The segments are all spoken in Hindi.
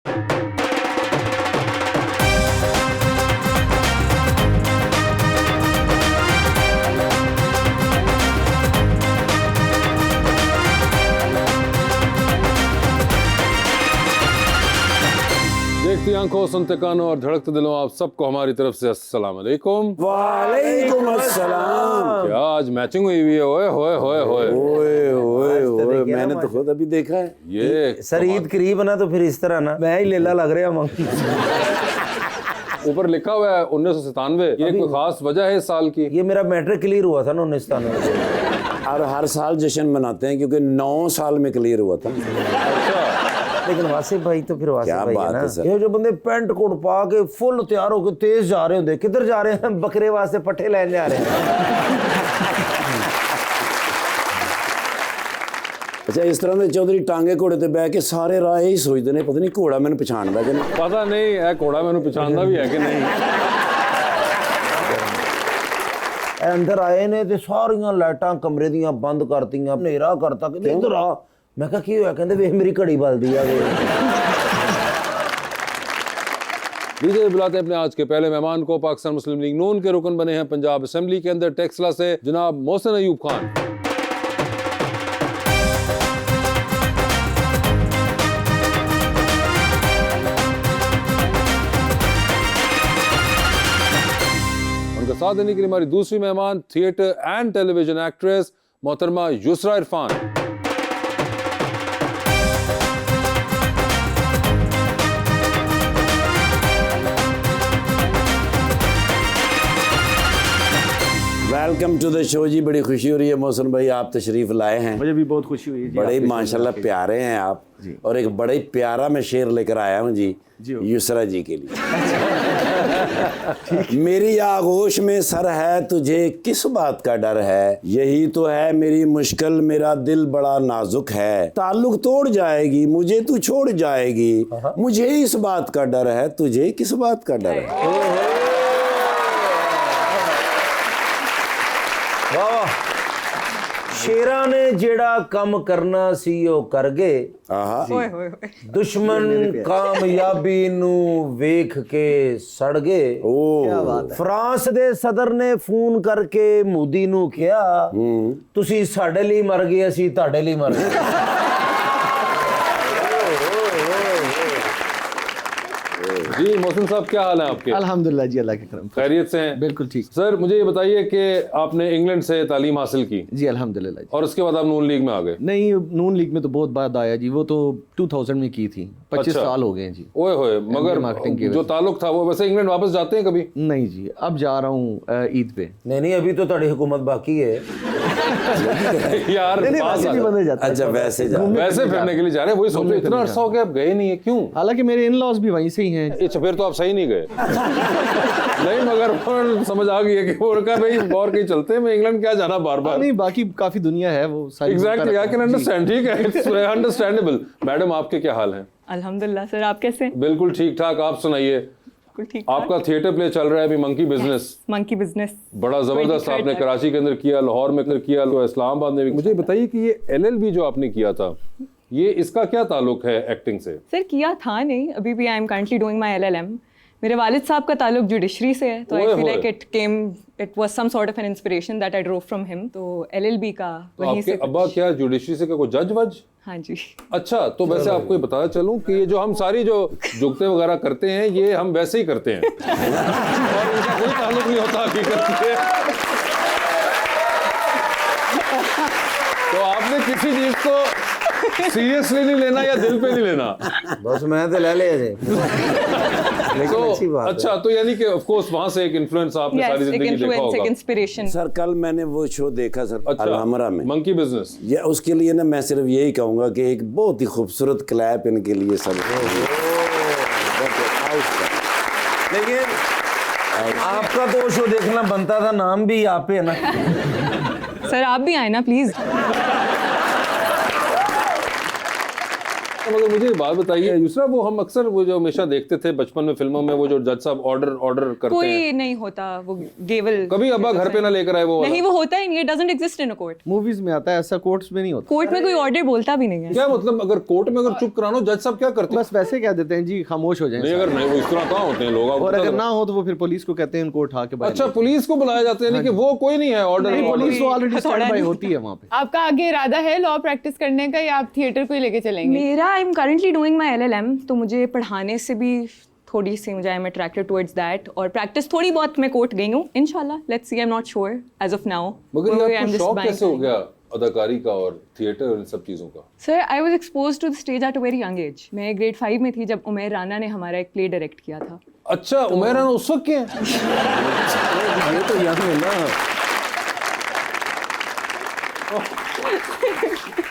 देखती आंखों, सुनते कानों और धड़कते दिलों, आप सबको हमारी तरफ से अस्सलाम वालेकुम। वालेकुम अस्सलाम। क्या आज मैचिंग हुई हुई है? ओए होए होए होए ओए ओए ओए, मैंने तो खुद अभी देखा है। ये सर ईद करीब है ना, तो फिर इस तरह ना मैं ही लेला लग रहा हूँ। ऊपर लिखा हुआ है 1997। ये कोई खास वजह है इस साल की? ये मेरा मैट्रिक क्लियर हुआ था ना 1997 में। और हर साल जश्न मनाते हैं क्योंकि 9 साल में क्लियर हुआ था। लेकिन वासिफ भाई तो फिर वासिफ क्या भाई बात है ना, है सर। ये जो बंदे पैंट कोट पा के फुल तैयार होके तेज जा रहे होंगे, किधर जा रहे हैं? बकरे वास्ते पट्टे लेने जा रहे हैं। अच्छा, इस तरह ਦੇ चौधरी टांगे घोड़े ते बह के सारे राह ही सोचते ने पता नहीं घोड़ा मैंने पछाणदा कि नहीं। पता नहीं है घोड़ा मैंने पहचानता भी है कि नहीं। अंदर आए ने ते सारियां लाइटां कमरे दियां बंद करतियां, हनेरा करता कि इधर आ। मैं कहा की होया? कहंदे वे मेरी घड़ी बलदी आ। दीजिए बुलाते हैं अपने आज के पहले मेहमान को। पाकिस्तान मुस्लिम लीग नून के रुकन बने हैं पंजाब असेंबली के अंदर टेक्सला से जनाब मोहसिन अयूब खान। उनका साथ देने के लिए हमारी दूसरी मेहमान थिएटर एंड टेलीविजन एक्ट्रेस मोहतरमा Yusra Irfan. Welcome to the show जी। बड़ी खुशी हो रही है मोहसिन भाई, आप तशरीफ लाए हैं। मुझे भी बहुत खुशी हुई जी। बड़े माशाल्लाह प्यारे हैं आप जी। और एक बड़े प्यारा मैं शेर लेकर आया हूँ जी जी। युसरा जी के लिए। मेरी आगोश में सर है, तुझे किस बात का डर है? यही तो है मेरी मुश्किल, मेरा दिल बड़ा नाजुक है। ताल्लुक तोड़ जाएगी, मुझे तू छोड़ जाएगी, मुझे इस बात का डर है, तुझे किस बात का डर है? वाह, शेरा ने जेड़ा कम करना सी ओ कर गए। दुश्मन कामयाबी नू वेख के सड़ गए। फ्रांस दे सदर ने फोन करके मोदी नू कहा, तुसी साडे लिए मर गए, असी तुहाडे लिए मर गए। जी मोहसिन साहब, क्या हाल है आपके? अल्हम्दुलिल्लाह जी, अल्लाह के करम। खैरियत से हैं? बिल्कुल ठीक। सर मुझे ये बताइए कि आपने इंग्लैंड से तालीम हासिल की जी अल्हम्दुलिल्लाह जी। और उसके बाद आप नून लीग में आ गए? नहीं, नून लीग में तो बहुत बाद आया जी, वो तो 2000 में की थी। 25 अच्छा। साल हो गए हैं जी। ओए होए, मगर मार्केटिंग की जो ताल्लुक था वो वैसे इंग्लैंड वापस जाते हैं कभी? नहीं जी, अब जा रहा हूँ ईद पे। नहीं, अभी तो ਤੁਹਾਡੀ हुकूमत बाकी है। यार वैसे भी बंदे जाते हैं। अच्छा, वैसे जा वैसे फिरने के लिए जा रहे हैं, वही सोचो इतना अरसा हो गया आप गए नहीं है, क्यों? हालांकि मेरे इन लॉज भी वहीं से ही हैं। अच्छा, फिर तो आप सही नहीं गए। नहीं, मगर समझ आ गई है कि वो कहा भाई और कहीं चलते हैं, मैं इंग्लैंड क्या जाना बार बार। नहीं, बाकी काफी दुनिया है वो सारी। Exactly, I can understand. ठीक है, इट्स अंडरस्टैंडेबल। मैडम आपके क्या हाल हैं? अल्हम्दुलिल्लाह सर, आप कैसे? बिल्कुल ठीक ठाक, आप सुनाइए। बिल्कुल ठीक। आपका थिएटर प्ले चल रहा है अभी, मंकी बिजनेस। मंकी बिजनेस बड़ा जबरदस्त आपने कराची के अंदर किया, लाहौर में किया, तो इस्लामाबाद में भी। मुझे बताइए कि ये LLB जो आपने किया था, ये इसका क्या ताल्लुक है एक्टिंग से? सर किया था नहीं, अभी भी आई am currently doing my LLM। मेरे वालिद साहब का ताल्लुक जुडिशरी से है, तो I feel like it was some sort of an inspiration that I drove from him. तो LLB का तो वहीं आपके से अब्बा क्या जुडिशरी से का कोई जज वज? हाँ जी। अच्छा, तो वैसे आपको ये बताया चलूं कि ये जो हम सारी जो जुगते वगैरह करते हैं, ये हम वैसे ही करते हैं और इनका कोई ताल्लुक नहीं होता हकीकत से। तो आपने किसी चीज को सीरियसली नहीं लेना या दिल पे नहीं लेना। बस मैं तो ले ले जे। तो अच्छा, तो यानी कि ऑफ कोर्स वहां से एक इन्फ्लुएंस आपने सारी जिंदगी देखा होगा। एक इंस्पिरेशन। सर कल मैंने वो शो देखा सर, अच्छा, अलहमरा में, मंकी बिजनेस। ये उसके लिए ना मैं सिर्फ यही कहूंगा कि एक बहुत ही खूबसूरत क्लैप इनके लिए सब। लेकिन आपका तो शो देखना बनता था, नाम भी आप पे है ना। सर आप भी आए ना प्लीज। तो मगर मुझे एक बात बताइए यूसरा, वो हम अक्सर वो जो हमेशा देखते थे बचपन में फिल्मों में, वो जो जज साहब ऑर्डर करते कोई हैं, नहीं होता वो गेवल, कभी अब्बा घर पे ना लेकर आए वो वाला? नहीं वो होता ही नहीं, it doesn't exist in a court. Movies में आता है, ऐसा कोर्ट्स में नहीं होता। कोर्ट में कोई ऑर्डर बोलता भी नहीं है। क्या मतलब, अगर कोर्ट में अगर चुप करानो जज साहब क्या करते हैं? बस वैसे कह देते हैं जी खामोश हो नहीं, जाए, अगर नहीं वो इस तरह कहाँ होते हैं लोग, आपको और पता अगर है? ना हो तो वो फिर पुलिस को कहते हैं उनको उठा के बाहर अच्छा, ले पुलिस को बुलाया जाता है, लेकिन वो कोई नहीं है ऑर्डर? जाओ। पुलिस तो ऑलरेडी हथौड़ा स्टैंड बाय नहीं। होती है वहाँ पे। आपका आगे इरादा है लॉ प्रैक्टिस करने का या आप थिएटर को ही लेके चलेंगे? मेरा I am currently doing my LLM, तो मुझे पढ़ाने से भी थोड़ी सी मुझे I am attracted towards that, और प्रैक्टिस थोड़ी बहुत मैं कोर्ट गई हूँ इंशाल्लाह, let's see, I am not sure as of now. मगर ये आपको शौक कैसे हो गया अदाकारी का और थिएटर और इन सब चीजों का? Sir I was exposed to the stage at a very young age. मैं ग्रेड 5 में थी जब उमैर राना ने हमारा एक प्ले डायरेक्ट किया था। अच्छा, उमैर राना उस वक्त के हैं? ये तो यंग है ना।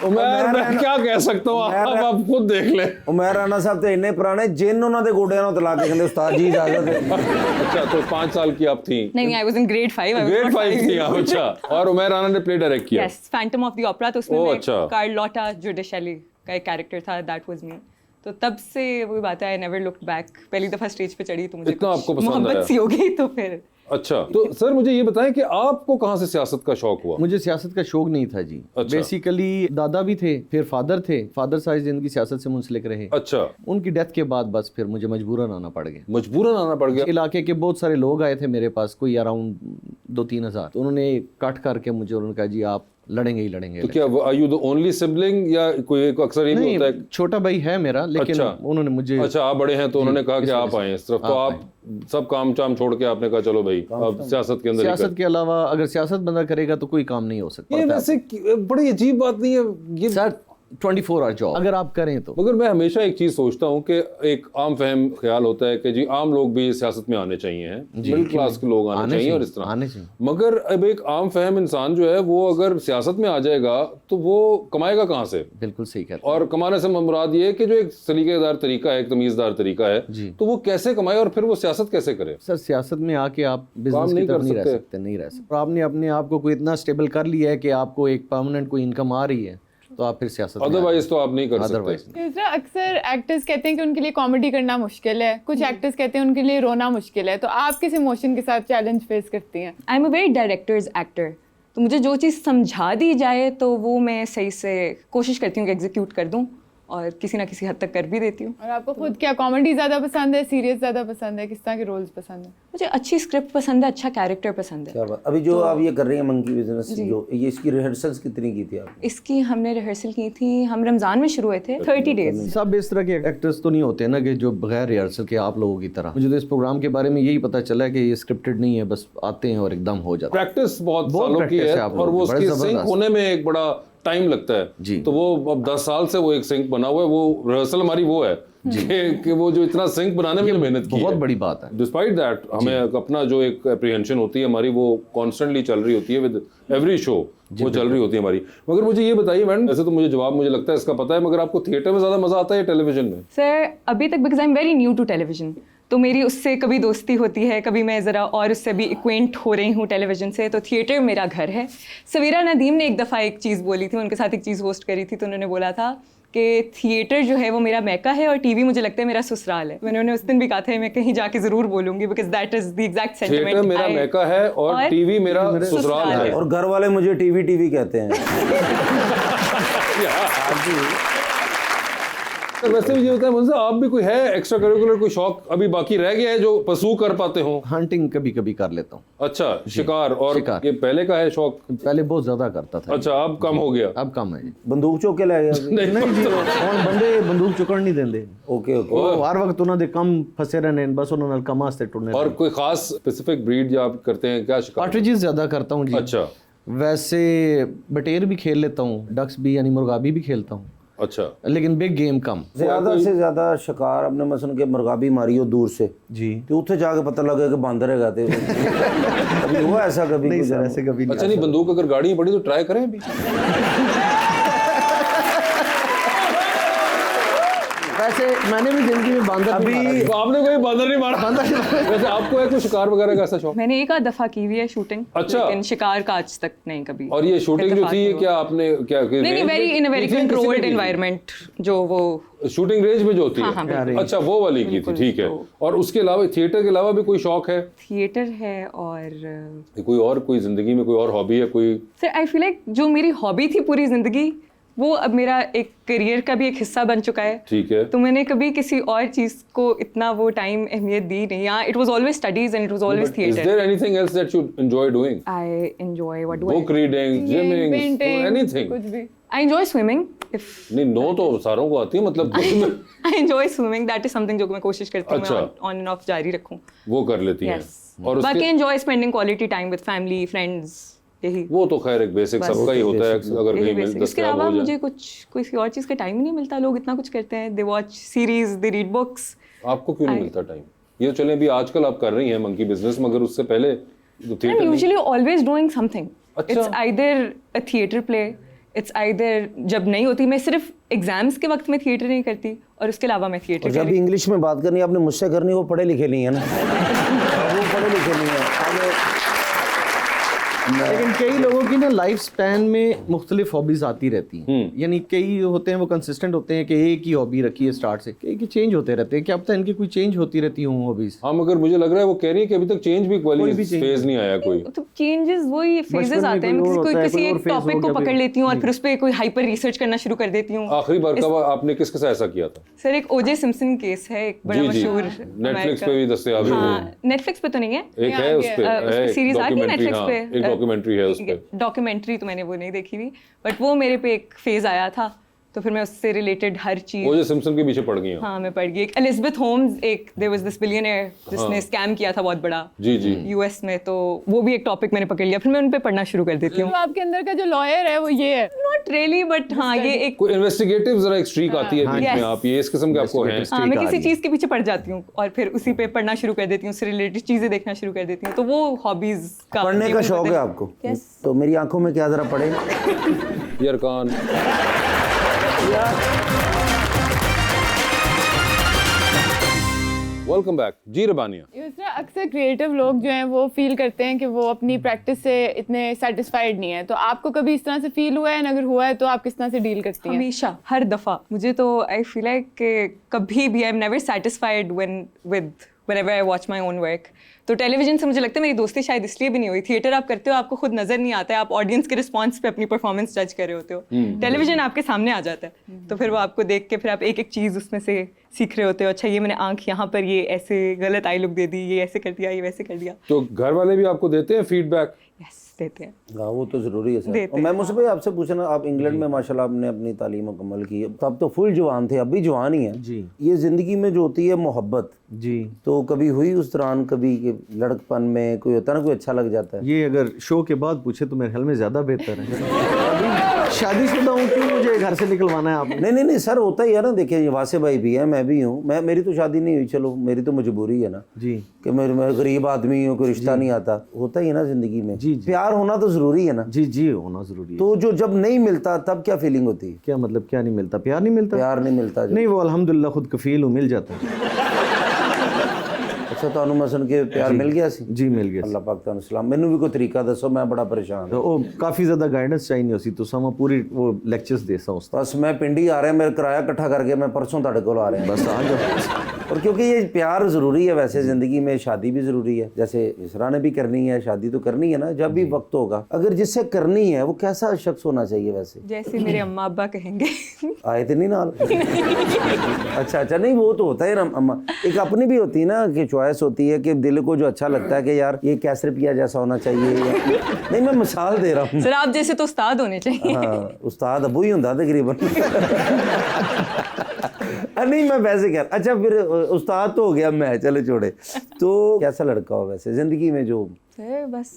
उमैर, मैं क्या कह सकता हूँ, आप खुद देख ले। उमैर राना साहब तो इन्ने पुराने जिन उन्होंने गोडियां ਨੂੰ तला के कहंदे उस्ताद जी इजाजत है। अच्छा, तो 5 साल की आप थी? नहीं, I was in grade 5। Grade 5 थी आप? अच्छा, और उमैर राना ने प्ले डायरेक्ट किया? Yes, Phantom of the opera, तो उसमें ओह, मैं अच्छा। कार्लोटा जुडिशली का एक कैरेक्टर था, दैट वाज मी। तो तब से वही बात है, आई नेवर लुक्ड बैक। पहली दफा स्टेज पे चढ़ी तो मुझे इतना कुछ आपको पसंद आया? मोहब्बत सी हो गई, तो फिर अच्छा, तो सर मुझे ये बताएं कि आपको कहाँ से सियासत का शौक हुआ? मुझे सियासत का शौक नहीं था जी। अच्छा। बेसिकली दादा भी थे, फिर फादर थे, फादर सारी जिंदगी सियासत से मुंसलिक रहे। अच्छा, उनकी डेथ के बाद बस फिर मुझे मजबूरन आना पड़ गया। मजबूरन आना पड़ गया? इलाके के बहुत सारे लोग आए थे मेरे पास, कोई अराउंड 2-3 हज़ार, तो उन्होंने कट करके मुझे उन्होंने कहा जी आप लड़ेंगे ही लड़ेंगे। तो क्या are you the only sibling, या कोई एक अक्सर ये भी नहीं, होता है? छोटा भाई है मेरा, लेकिन अच्छा। उन्होंने मुझे अच्छा, आप बड़े हैं तो उन्होंने कहा कि आप आए इस तरफ, तो आप सब काम चाम छोड़ के आपने कहा चलो भाई अब सियासत के अंदर ही सियासत के अलावा अगर सियासत बंदा करेगा तो कोई काम नहीं हो सकता। ये वैसे बड़ी अजीब बात नहीं है ये? सर 24 आवर जॉब अगर आप करें तो। मगर मैं हमेशा एक चीज सोचता हूँ कि एक आम फहम ख्याल होता है कि जी आम लोग भी सियासत में आने चाहिए हैं, मिडिल क्लास के लोग आने चाहिए और इस तरह आने चाहिए। मगर अब एक आम फहम इंसान जो है वो अगर सियासत में आ जाएगा तो वो कमाएगा कहाँ से? बिल्कुल सही कह रहे और कमाने से मुराद ये है कि जो एक सलीकेदार तरीका है, एक तमीजदार तरीका है, तो वो कैसे कमाए और फिर वो सियासत कैसे करे? सर सियासत में आके आप बिजनेस नहीं की तरफ कर नहीं रह सकते। सकते, नहीं रह सकते। और आपने अपने आप को कोई इतना स्टेबल कर लिया है कि आपको एक परमानेंट कोई इनकम आ रही है तो आप फिर सियासत में अदरवाइज तो आप नहीं कर सकते। अदरवाइज दूसरा, अक्सर एक्टर्स कहते हैं कि उनके लिए कॉमेडी करना मुश्किल है, कुछ एक्टर्स कहते हैं उनके लिए रोना मुश्किल है, तो आप किस इमोशन के साथ चैलेंज फेस करती हैं? I am a very directors actor, तो मुझे जो चीज़ समझा दी जाए तो वो मैं सही से कोशिश करती हूँ कि एग्जीक्यूट कर दूँ, और किसी ना किसी हद तक कर भी देती हूँ। और आपको खुद क्या कॉमेडी ज़्यादा पसंद है, सीरियस ज़्यादा पसंद है, किस तरह के रोल्स पसंद है? मुझे अच्छी स्क्रिप्ट पसंद है, अच्छा कैरेक्टर पसंद है। क्या बात। अभी जो आप ये कर रही हैं मंकी बिजनेस, जो ये इसकी रिहर्सल्स कितनी की थी आपने? इसकी हमने रिहर्सल की थी, हम रमज़ान में शुरू हुए थे, 30 डेज। सब इस तरह के एक्टर्स तो नहीं होते ना कि जो बगैर रिहर्सल के आप लोगों की तरह। मुझे तो इस प्रोग्राम के बारे में यही पता चला है कि ये स्क्रिप्टेड नहीं है, बस आते हैं और एकदम हो जाता है। प्रैक्टिस बहुत बहुत सालों की practice है है आप और वो लोगों की, उसकी बड़ी सिंक जबरदस्त। होने में एक बड़ा टाइम लगता है जी। तो वो अब 10 साल से वो एक सिंक बना हुआ है, वो रिहर्सल हमारी वो है कि वो जो इतना सिंक बनाने में मेहनत की बहुत है। बड़ी बात है। डिस्पाइट दैट हमें अपना जो एक एप्रीहेंशन होती है हमारी वो कॉन्स्टेंटली चल रही होती है विद एवरी शो, वो चल रही होती है हमारी। मगर मुझे ये बताइए मैडम, ऐसे तो मुझे जवाब मुझे लगता है इसका पता है, मगर आपको थिएटर में ज्यादा मजा आता है या टेलीविजन में? सर अभी तक because I am very new to television, तो मेरी उससे कभी दोस्ती होती है, कभी मैं ज़रा और उससे भी एक्वेंट हो रही हूँ टेलीविजन से, तो थिएटर मेरा घर है। सवीरा नदीम ने एक दफ़ा एक चीज़ बोली थी, उनके साथ एक चीज़ होस्ट करी थी, तो उन्होंने बोला था कि थिएटर जो है वो मेरा मैका है और टीवी मुझे लगता है मेरा ससुराल है। मैंने उन्हें उस दिन भी कहा था मैं कहीं जाके ज़रूर बोलूँगी, because that is the exact sentiment. Theatre मेरा मैका है और टीवी मेरा ससुराल है। और घर वाले मुझे टीवी कहते हैं। तो वैसे भी ये होता है मुझसे, आप भी कोई है एक्स्ट्रा करिकुलर कोई शौक अभी बाकी रह गया है जो पसू कर पाते हो? हंटिंग कभी कभी कर लेता हूँ। अच्छा, शिकार। और शिकार। ये पहले का है शौक? पहले बहुत ज्यादा करता था। अच्छा, अब कम हो गया? अब कम है जी। बंदूक चुक के ले गया? नहीं जी, और बंदे बंदूक चुकड़ नहीं देंगे। Okay okay. ਉਹ ਹਰ ਵਕਤ ਉਹਨਾਂ ਦੇ ਕੰਮ ਫਸੇ ਰਹਿੰਦੇ ਨੇ, ਬਸ ਉਹਨਾਂ ਨਾਲ ਕੰਮ ਵਾਸਤੇ ਟੁਰਨੇ। और कोई खास स्पेसिफिक ब्रीड या आप करते हैं क्या शिकार? पार्टरिजेस ज्यादा करता हूँ जी। अच्छा वैसे बटेर भी खेल लेता हूँ, डक्स भी यानी मुर्गाबी भी खेलता हूँ, अच्छा। लेकिन बिग गेम कम। ज्यादा से ज्यादा शिकार अपने मसन के मुर्गाबी मारी हो दूर से जी। तो उत्थे जाके पता लगे कि बंदर है गाते कभी हुआ ऐसा? कभी नहीं कुछ सर, ऐसे कभी नहीं। अच्छा, नहीं बंदूक अगर गाड़ी में पड़ी तो ट्राई करें अभी। ऐसे मैंने भी जिंदगी में बांदर नहीं मारा। तो आपने कोई बंदर नहीं मारा? वैसे आपको है कोई शिकार वगैरह का ऐसा शौक? मैंने एक आध दफा की हुई है शूटिंग, अच्छा। लेकिन शिकार का आज तक नहीं कभी। और ये शूटिंग जो इत्तेफाक थी नहीं ये हुआ। क्या आपने क्या नहीं, very in a very controlled environment, जो वो शूटिंग रेंज में जो होती हाँ, है? बिल्कुल। अच्छा, वो वाली की थी, बिल्कुल, ठीक है। तो- और उसके अलावा थिएटर के अलावा भी कोई शौक है? थिएटर है और कोई और, कोई जिंदगी में कोई और हॉबी है कोई? सर आई फील लाइक जो मेरी हॉबी थी पूरी जिंदगी, वो अब मेरा एक करियर का भी एक हिस्सा बन चुका है। ठीक है। तो मैंने कभी किसी और चीज को इतना वो टाइम अहमियत दी नहीं। यहाँ it was always studies and it was always Is theatre. there anything else that you enjoy doing? I enjoy what do I Book reading, gymming, painting, anything? कुछ भी। आई एंजॉय स्विमिंग इफ नहीं, नो तो सारों को आती है, मतलब I enjoy swimming, that is something जो मैं कोशिश करती हूँ अच्छा। मैं ऑन एंड ऑफ जारी रखूँ। वो कर लेती हैं। यस, और बाकी उसके enjoy spending quality time with family friends, यही वो तो खैर एक बेसिक बस। सबका ही होता है, अगर यही कहीं basic। इसके दस्तयाब अलावा हो जाए। मुझे कुछ किसी और चीज़ का टाइम ही नहीं मिलता। लोग इतना कुछ करते हैं, they watch series, they read books. आपको क्यों नहीं मिलता टाइम? ये तो चले अभी आजकल आप कर रही हैं मंकी बिजनेस, मगर उससे पहले तो I'm theatre usually always doing something. अच्छा। It's either a theatre play, it's either जब नहीं होती, मैं सिर्फ एग्जाम्स के वक्त में थिएटर नहीं करती और उसके अलावा मैं और थिएटर जब भी इंग्लिश में बात करनी है आपने मुझसे करनी, वो पढ़े लिखे नहीं है ना। वो पढ़े लिखे नहीं है। लेकिन कई लोगों की ना लाइफ स्पैन में मुख्तलिफ हॉबीज आती रहती हैं। यानी कई होते हैं वो कंसिस्टेंट होते हैं कि एक ही हॉबी रखी है स्टार्ट से, कई की चेंज होते रहते हैं। क्या पता इनकी कोई चेंज होती रहती हूँ हॉबीज? हाँ, मगर मुझे लग रहा है वो कह रही है कि अभी तक चेंज भी कोई फेज नहीं आया कोई। तो चेंजेस वही फेजेस बचपन में आते हैं। कोई और मैं होता है, किसी कोई और एक phase टॉपिक हो को गया, पकड़ लेती हूँ और फिर उस पर कोई हाइपर रिसर्च करना शुरू कर देती हूँ। आखिरी बार कब आपने किसके साथ ऐसा किया था? सर एक ओजे सिम्पसन केस है, एक बड़ा जी जी, मशहूर नेटफ्लिक्स पे भी दस्तयाब है वो। हाँ, नेटफ्लिक्स पे तो नहीं है, एक है उस पे, है सीरीज आ रही है documentary, नेटफ्लिक्स हाँ, पे। एक डॉक्यूमेंट्री है उस पे। डॉक्यूमेंट्री तो मैंने वो नहीं देखी थी, बट वो मेरे पे एक फेज आया था, तो फिर मैं उससे रिलेटेड हर चीज ओजे सिम्पसन के पीछे पड़ गई हैं। हाँ मैं पढ़ गई। एक एलिजाबेथ होम्स, एक देयर वाज दिस बिलियनियर जिसने स्कैम किया था बहुत बड़ा जी जी। यूएस में, तो वो भी एक टॉपिक मैंने पकड़ लिया, फिर मैं उन पे पढ़ना शुरू कर देती हूँ। तो आपके अंदर का जो लॉयर है वो ये है। नॉट रियली, बट हाँ ये एक कोई इन्वेस्टिगेटिव जरा एक स्ट्रीक आती है बीच Yes. में, आप ये इस किस्म के आपको हैं? हाँ मैं आ किसी रही है। चीज के पीछे पड़ जाती हूँ और फिर उसी पे पढ़ना शुरू कर देती हूँ, उससे रिलेटेड चीजें देखना शुरू कर देती हूँ, तो वो हॉबीज का पढ़ने का शौक है आपको? Yes. तो मेरी आंखों में क्या जरा पढ़े। यार कान वेलकम बैक जी रबानिया। यूसरा, अक्सर क्रिएटिव लोग जो हैं वो फील करते हैं कि वो अपनी प्रैक्टिस से इतने सेटिस्फाइड नहीं है, तो आपको कभी इस तरह से फील हुआ है? अगर हुआ है तो आप किस तरह से डील करती हैं? हमेशा, हर दफा मुझे तो आई फील लाइक कि कभी भी I am never satisfied whenever I watch my own work. तो टेलीविजन से मुझे लगता है मेरी दोस्ती शायद इसलिए भी नहीं हुई। थिएटर आप करते हो, आपको खुद नजर नहीं आता है, आप ऑडियंस के रिस्पॉन्स पे अपनी परफॉर्मेंस जज कर रहे होते हो। टेलीविजन आपके सामने आ जाता है, तो फिर वो आपको देख के फिर आप एक एक चीज उसमें से सीख रहे होते हो। अच्छा ये मैंने आंख यहाँ पर ये ऐसे गलत आई लुक दे दी, ये ऐसे कर दिया, ये वैसे कर दिया। तो घर वाले भी आपको देते हैं फीडबैक? यस, देते हैं। हाँ वो तो जरूरी है सर। देते और मैं मुझसे भाई आपसे पूछना, आप इंग्लैंड में माशाल्लाह आपने अपनी तालीम मुकम्मल की है, तब तो फुल जवान थे, अब भी जवान ही है जी। ये जिंदगी में जो होती है मोहब्बत, जी, तो कभी हुई उस दौरान, कभी कि लड़कपन में कोई होता है ना, कोई अच्छा लग जाता है? ये अगर शो के बाद पूछे तो मेरे ख्याल में ज्यादा बेहतर है। अभी शादीशुदा हूँ, क्यों मुझे घर से निकलवाना है आपने? नहीं सर, होता ही है ना। देखिए वासे भाई भी है, मैं भी हूँ, मेरी तो शादी नहीं हुई, चलो मेरी तो मजबूरी है ना जी कि मैं गरीब आदमी हूँ, कोई रिश्ता नहीं आता। होता ही है ना जिंदगी में। जी। प्यार होना तो जरूरी है ना। जी जी, होना जरूरी है। तो जो जब नहीं मिलता तब क्या फीलिंग होती है? क्या मतलब क्या नहीं मिलता? प्यार नहीं मिलता? प्यार नहीं मिलता जब। नहीं, वो अल्हम्दुलिल्लाह खुद कफील हूँ, मिल जाता है। अच्छा तो मैं सुन के प्यार मिल गया सी? जी मिल गया। अल्लाह पाक तानु सलाम। मैनू भी कोई तरीका दसो, मैं बड़ा परेशान तो हूँ। वो काफ़ी ज़्यादा गाइडेंस चाहिए नहीं होती, तो समा पूरी वो लेक्चर्स दे सा उस बस मैं पिंडी आ रहा है, मेरा किराया इकट्ठा करके मैं परसों ਤੁਹਾਡੇ ਕੋਲ आ रहा है। बस आ जाओ। और क्योंकि ये प्यार ज़रूरी है, वैसे ज़िंदगी में शादी भी ज़रूरी है। जैसे इसरा ने भी करनी है, शादी तो करनी है ना, जब भी वक्त होगा। अगर जिससे करनी है वो कैसा शख्स होना चाहिए वैसे? जैसे मेरे अम्मा अब्बा कहेंगे। आए थे नहीं नाल? अच्छा नहीं, वो तो होता है ना अम्मा। एक अपनी भी होती है ना कि चॉइस होती है कि दिल को जो अच्छा लगता है कि यार ये कैसर पिया जैसा होना चाहिए। नहीं मैं मिसाल दे रहा हूँ। सर आप जैसे तो उस्ताद होने चाहिए। हाँ उस्ताद अबू ही होता तकरीबन। नहीं मैं वैसे कह रहा। अच्छा फिर उस्ताद तो हो गया मैं, चलो छोड़े। तो कैसा लड़का हो वैसे जिंदगी में जो? सर बस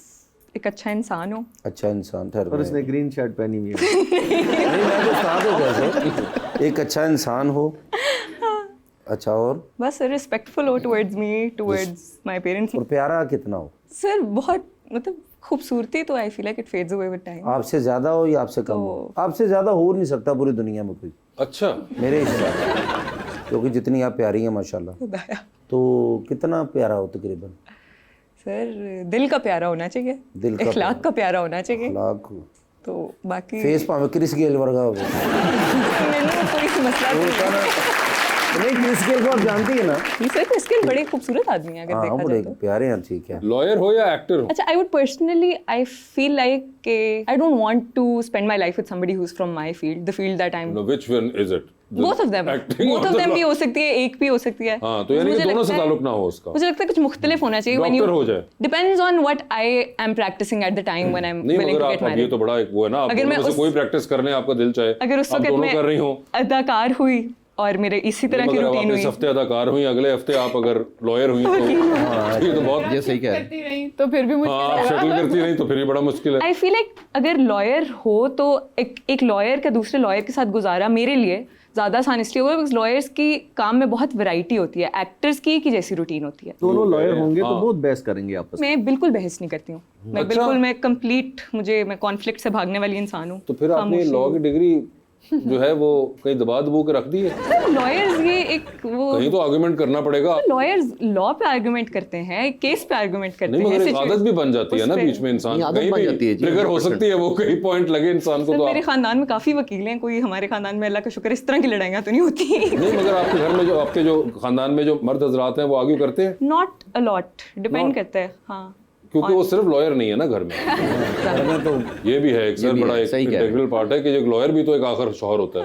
एक अच्छा इंसान हो। अच्छा इंसान ठहर और उसने ग्रीन शर्ट पहनी हुई है। नहीं मैं तो उस्ताद हो गया सर। एक अच्छा इंसान हो। अच्छा और बस रिस्पेक्टफुल हो towards me, towards my parents. और प्यारा कितना हो? सर बहुत मतलब खूबसूरती तो I feel like it fades away with time. आपसे ज्यादा हो या आपसे कम हो? आपसे ज्यादा हो नहीं सकता पूरी दुनिया में कोई, अच्छा, मेरे हिसाब से। क्योंकि जितनी आप प्यारी हैं माशाल्लाह। खुदाया। तो कितना प्यारा हो तकरीबन? सर दिल का प्यारा होना चाहिए, दिल का इखलाक का प्यारा होना चाहिए, लाख तो बाकी फेस भावे क्रिस गेल वर्गा हो। मैंने कोई मसला नहीं, क्रिस गेल को आप जानती है ना? नहीं सर, इसके बड़े खूबसूरत आदमी है अगर हाँ, देखा बड़े जाए तो। प्यारे हैं, ठीक है। लॉयर हो या एक्टर हो? अच्छा, I would personally, I feel like I don't want to spend my life with somebody who's from my field, the field that I'm. No, which one is it? Both of them. Acting Both or of the them भी law? हो सकती है, एक भी हो सकती है। हाँ, तो यानी कि मुझे दोनों से लगता है- ताल्लुक ना हो उसका। मुझे लगता है कुछ मुख्तलिफ होना चाहिए। when डॉक्टर you- हो जाए। Depends on what I am practicing at the time when I'm नहीं, willing मगर to आप get अब ये married. तो बड़ा एक वो है ना, आप अगर दोनों मैं में से उस- कोई प्रैक्टिस करने आपका दिल चाहे, अगर उस आप वक्त दोनों मैं कर रही हो। अदाकार हुई और मेरे इसी तरह की मगर अब रूटीन आप हुई, इस हफ्ते अदाकार हुई, अगले हफ्ते आप अगर लॉयर हुई तो ये तो बहुत। ये सही कह रहे हैं। करती रही तो फिर भी हाँ, मुश्किल आप होगा। शक्ल करती नहीं तो फिर ये बड़ा मुश्किल है। आई फील लाइक अगर लॉयर हो तो एक लॉयर का दूसरे लॉयर के साथ गुजारा मेरे लिए ज़्यादा आसान इसलिए होगा बिकॉज लॉयर्स की काम में बहुत वैरायटी होती है, एक्टर्स की एक ही जैसी रूटीन होती है। दोनों लॉयर होंगे तो बहुत बहस करेंगे आपस में। मैं बिल्कुल बहस नहीं करती हूँ, मैं बिल्कुल मैं कंप्लीट मैं कॉन्फ्लिक्ट से भागने वाली इंसान हूँ। तो फिर आपने लॉ की डिग्री जो है वो कहीं दबा दबो के रख दी है? लॉयर्स ये एक वो कहीं तो आर्गुमेंट करना पड़ेगा। लॉयर्स लॉ पे आर्गुमेंट करते हैं, केस पे आर्गुमेंट करते नहीं, हैं। मगर एक आदत भी बन जाती है ना बीच में, इंसान नहीं, आदत कहीं बन भी जाती है जी, ट्रिगर हो 100%। सकती है, वो कहीं पॉइंट लगे इंसान को सर, तो मेरे आप खानदान में काफी वकील हैं, कोई हमारे खानदान में अल्लाह का शुक्र इस तरह की लड़ाइयाँ तो नहीं होती। नहीं, मगर आपके घर में जो आपके जो खानदान में जो मर्द हजरात हैं वो आर्ग्यू करते हैं, नॉट अलॉट, डिपेंड करता है। हाँ, क्योंकि वो सिर्फ लॉयर नहीं है ना घर में, तो ये भी है एक सर भी बड़ा है, एक सही कह रहे हैं। इंटीग्रल पार्ट है कि एक लॉयर भी तो एक आखिर शौहर होता है।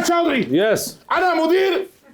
चौधरी यस, अना मुदीर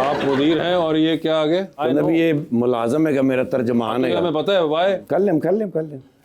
आप मुदीर हैं और ये क्या आगे? नबी ये मुलाजम है का मेरा तर्जमान है। हमें पता है वाई। कल्लम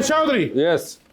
चौधरी यस,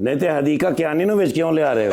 नहीं ते हदीका क्या नहीं नो विच क्यों ले आ रहे हो?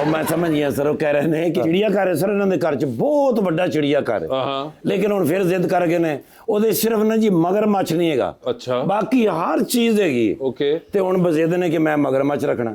और मैं समझ गया सर, वो कह रहे ने कि चिड़िया घर है सर, ਇਹਨਾਂ ਦੇ ਘਰ 'ਚ ਬਹੁਤ ਵੱਡਾ ਚਿੜੀਆ ਘਰ ਹੈ, हाँ, ਲੇਕਿਨ ਹੁਣ ਫਿਰ ਜ਼ਿੱਦ ਕਰ ਗਏ ਨੇ ਉਹਦੇ ਸਿਰਫ ਨਾ ਜੀ ਮਗਰਮੱਛ ਨਹੀਂ ਹੈਗਾ, अच्छा, ਬਾਕੀ ਹਰ ਚੀਜ਼ ਹੈਗੀ। ओके, ਤੇ ਹੁਣ ਬਜ਼ਿੱਦ ਨੇ ਕਿ ਮੈਂ ਮਗਰਮੱਛ ਰੱਖਣਾ।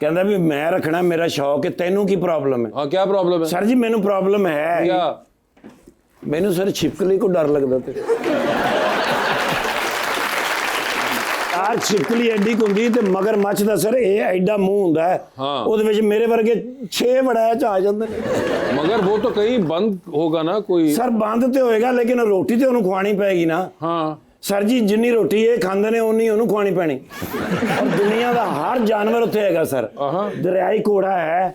ਕਹਿੰਦਾ ਵੀ ਮੈਂ ਰੱਖਣਾ, ਮੇਰਾ ਸ਼ੌਕ ਹੈ, ਤੈਨੂੰ ਕੀ ਪ੍ਰੋਬਲਮ ਹੈ? हाँ क्या प्रॉब्लम है? ਸਰ ਜੀ ਮੈਨੂੰ ਪ੍ਰੋਬਲਮ ਹੈ, क्या? ਮੈਨੂੰ ਸਰ ਛਿਪਕਲੀ ਕੋ ਡਰ ਲੱਗਦਾ ਤੇ ਆ ਛਿਪਕਲੀ ਐਡੀ ਕੁ ਹੁੰਦੀ ਤੇ ਮਗਰਮੱਛ ਦਾ ਸਰ ਇਹ ਐਡਾ ਮੂੰਹ ਹੁੰਦਾ ਹੈ, ਹਾਂ। ਉਹਦੇ ਵਿੱਚ ਮੇਰੇ ਵਰਗੇ 6 ਵੜਾਇਆ ਚ ਆ ਜਾਂਦੇ ਨੇ। मगर वो तो कहीं बंद होगा ना कोई। ਸਰ ਬੰਦ ਤੇ ਹੋਏਗਾ, ਲੇਕਿਨ ਰੋਟੀ ਤੇ ਉਹਨੂੰ ਖਵਾਣੀ ਪਏਗੀ ਨਾ। हाँ, ਸਰ ਜੀ ਜਿੰਨੀ ਰੋਟੀ ਇਹ ਖਾਂਦੇ ਨੇ ਉਨੀ ਉਹਨੂੰ ਖਵਾਣੀ ਪੈਣੀ। ਔਰ ਦੁਨੀਆ ਦਾ ਹਰ ਜਾਨਵਰ ਉੱਥੇ ਹੈਗਾ ਸਰ, ਦਰਿਆਈ ਘੋੜਾ ਹੈ,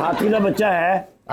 ਹਾਥੀ ਦਾ ਬੱਚਾ ਹੈ,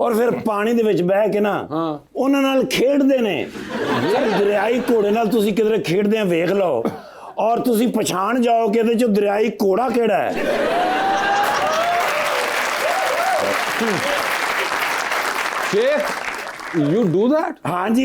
ਔਰ ਫਿਰ ਪਾਣੀ ਦੇ ਵਿੱਚ ਬਹਿ ਕੇ ਨਾ ਉਹਨਾਂ ਨਾਲ ਖੇਡਦੇ ਨੇ ਸਰ। ਦਰਿਆਈ ਘੋੜੇ ਨਾਲ ਤੁਸੀਂ ਕਿਧਰੇ ਖੇਡਦੇ ਆ ਵੇਖ ਲਓ, ਔਰ ਤੁਸੀਂ ਪਛਾਣ ਜਾਓ ਕਿ ਇਹਦੇ ਚ ਦਰਿਆਈ ਘੋੜਾ ਕਿਹੜਾ ਹੈ। Sheikh, you do that? हाँ जी,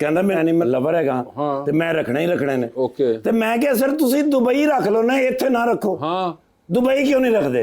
ਕਹਿੰਦਾ ਮੈਂ ਐਨੀਮਲ ਲਵਰ ਹੈਗਾ ਤੇ ਮੈਂ ਰੱਖਣਾ ਹੀ ਰੱਖਣੇ ਨੇ। ओके, ਤੇ ਮੈਂ ਕਿਹਾ ਸਰ ਤੁਸੀਂ ਦੁਬਈ ਰੱਖ ਲਓ ਨਾ, ਇੱਥੇ ਨਾ ਰੱਖੋ। हाँ, ਦੁਬਈ ਕਿਉਂ ਨਹੀਂ ਰੱਖਦੇ?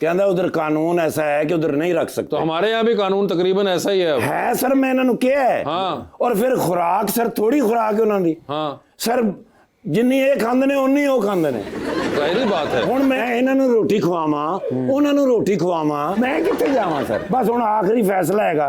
ਕਹਿੰਦਾ ਉਧਰ ਕਾਨੂੰਨ ਐਸਾ ਹੈ ਕਿ ਉਧਰ ਨਹੀਂ ਰੱਖ तो सकते। हमारे यहाँ भी कानून तकरीबन ऐसा ही है अब। ਹੈ ਸਰ, ਮੈਂ ਇਹਨਾਂ ਨੂੰ ਕਿਹਾ ਹੈ। हाँ, ਔਰ ਫਿਰ ਖੁਰਾਕ ਸਰ ਥੋੜੀ ਖੁਰਾਕ ਹੈ ਉਹਨਾਂ ਦੀ हाँ, ਸਰ, ਜਿੰਨੀ ਇਹ ਖਾਂਦੇ ਨੇ ਉਨੀ ਉਹ ਖਾਂਦੇ ਨੇ। जाहिर बात है। ਹੁਣ ਮੈਂ ਇਹਨਾਂ ਨੂੰ ਰੋਟੀ ਖਵਾਵਾਂ, ਉਹਨਾਂ ਨੂੰ ਰੋਟੀ ਖਵਾਵਾਂ, ਮੈਂ ਕਿੱਥੇ ਜਾਵਾਂ ਸਰ? ਬਸ ਹੁਣ ਆਖਰੀ ਫੈਸਲਾ ਹੈਗਾ,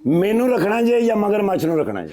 ਮੈਨੂੰ ਰੱਖਣਾ ਜੇ ਜਾਂ ਮਗਰਮੱਛ ਨੂੰ ਰੱਖਣਾ ਜੇ।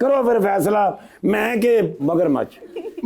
ਕਰੋ ਫਿਰ ਫੈਸਲਾ, ਮੈਂ ਕਿ ਮਗਰਮੱਛ।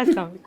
अस्सलाम वालेकुम।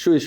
शुश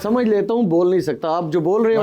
समझ लेता हूँ, बोल नहीं सकता। आप जो बोल रहे हो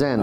जैन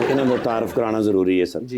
ਇਹਨਾਂ ਦਾ ਤਾਰਫ ਕਰਾਉਣਾ ਜ਼ਰੂਰੀ ਹੈ ਸਰ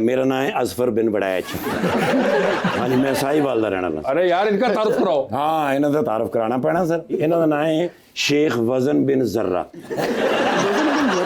ਮੇਰਾ ਨਾਮ ਹੈ ਅਸਫਰ ਬਿਨ ਬੜੈਚ ਹਾਂਜੀ ਮੈਂ ਸਾਹੀਵਾਲ ਦਾ ਰਹਿਣ ਵਾਲਾ अरे यार इनका तारुफ कराओ। ਹਾਂ ਇਹਨਾਂ ਦਾ ਤਾਰਫ ਕਰਾਉਣਾ ਪੈਣਾ ਸਰ ਇਹਨਾਂ ਦਾ ਨਾਮ ਹੈ ਸ਼ੇਖ ਵਜ਼ਨ ਬਿਨ ਜ਼र्रा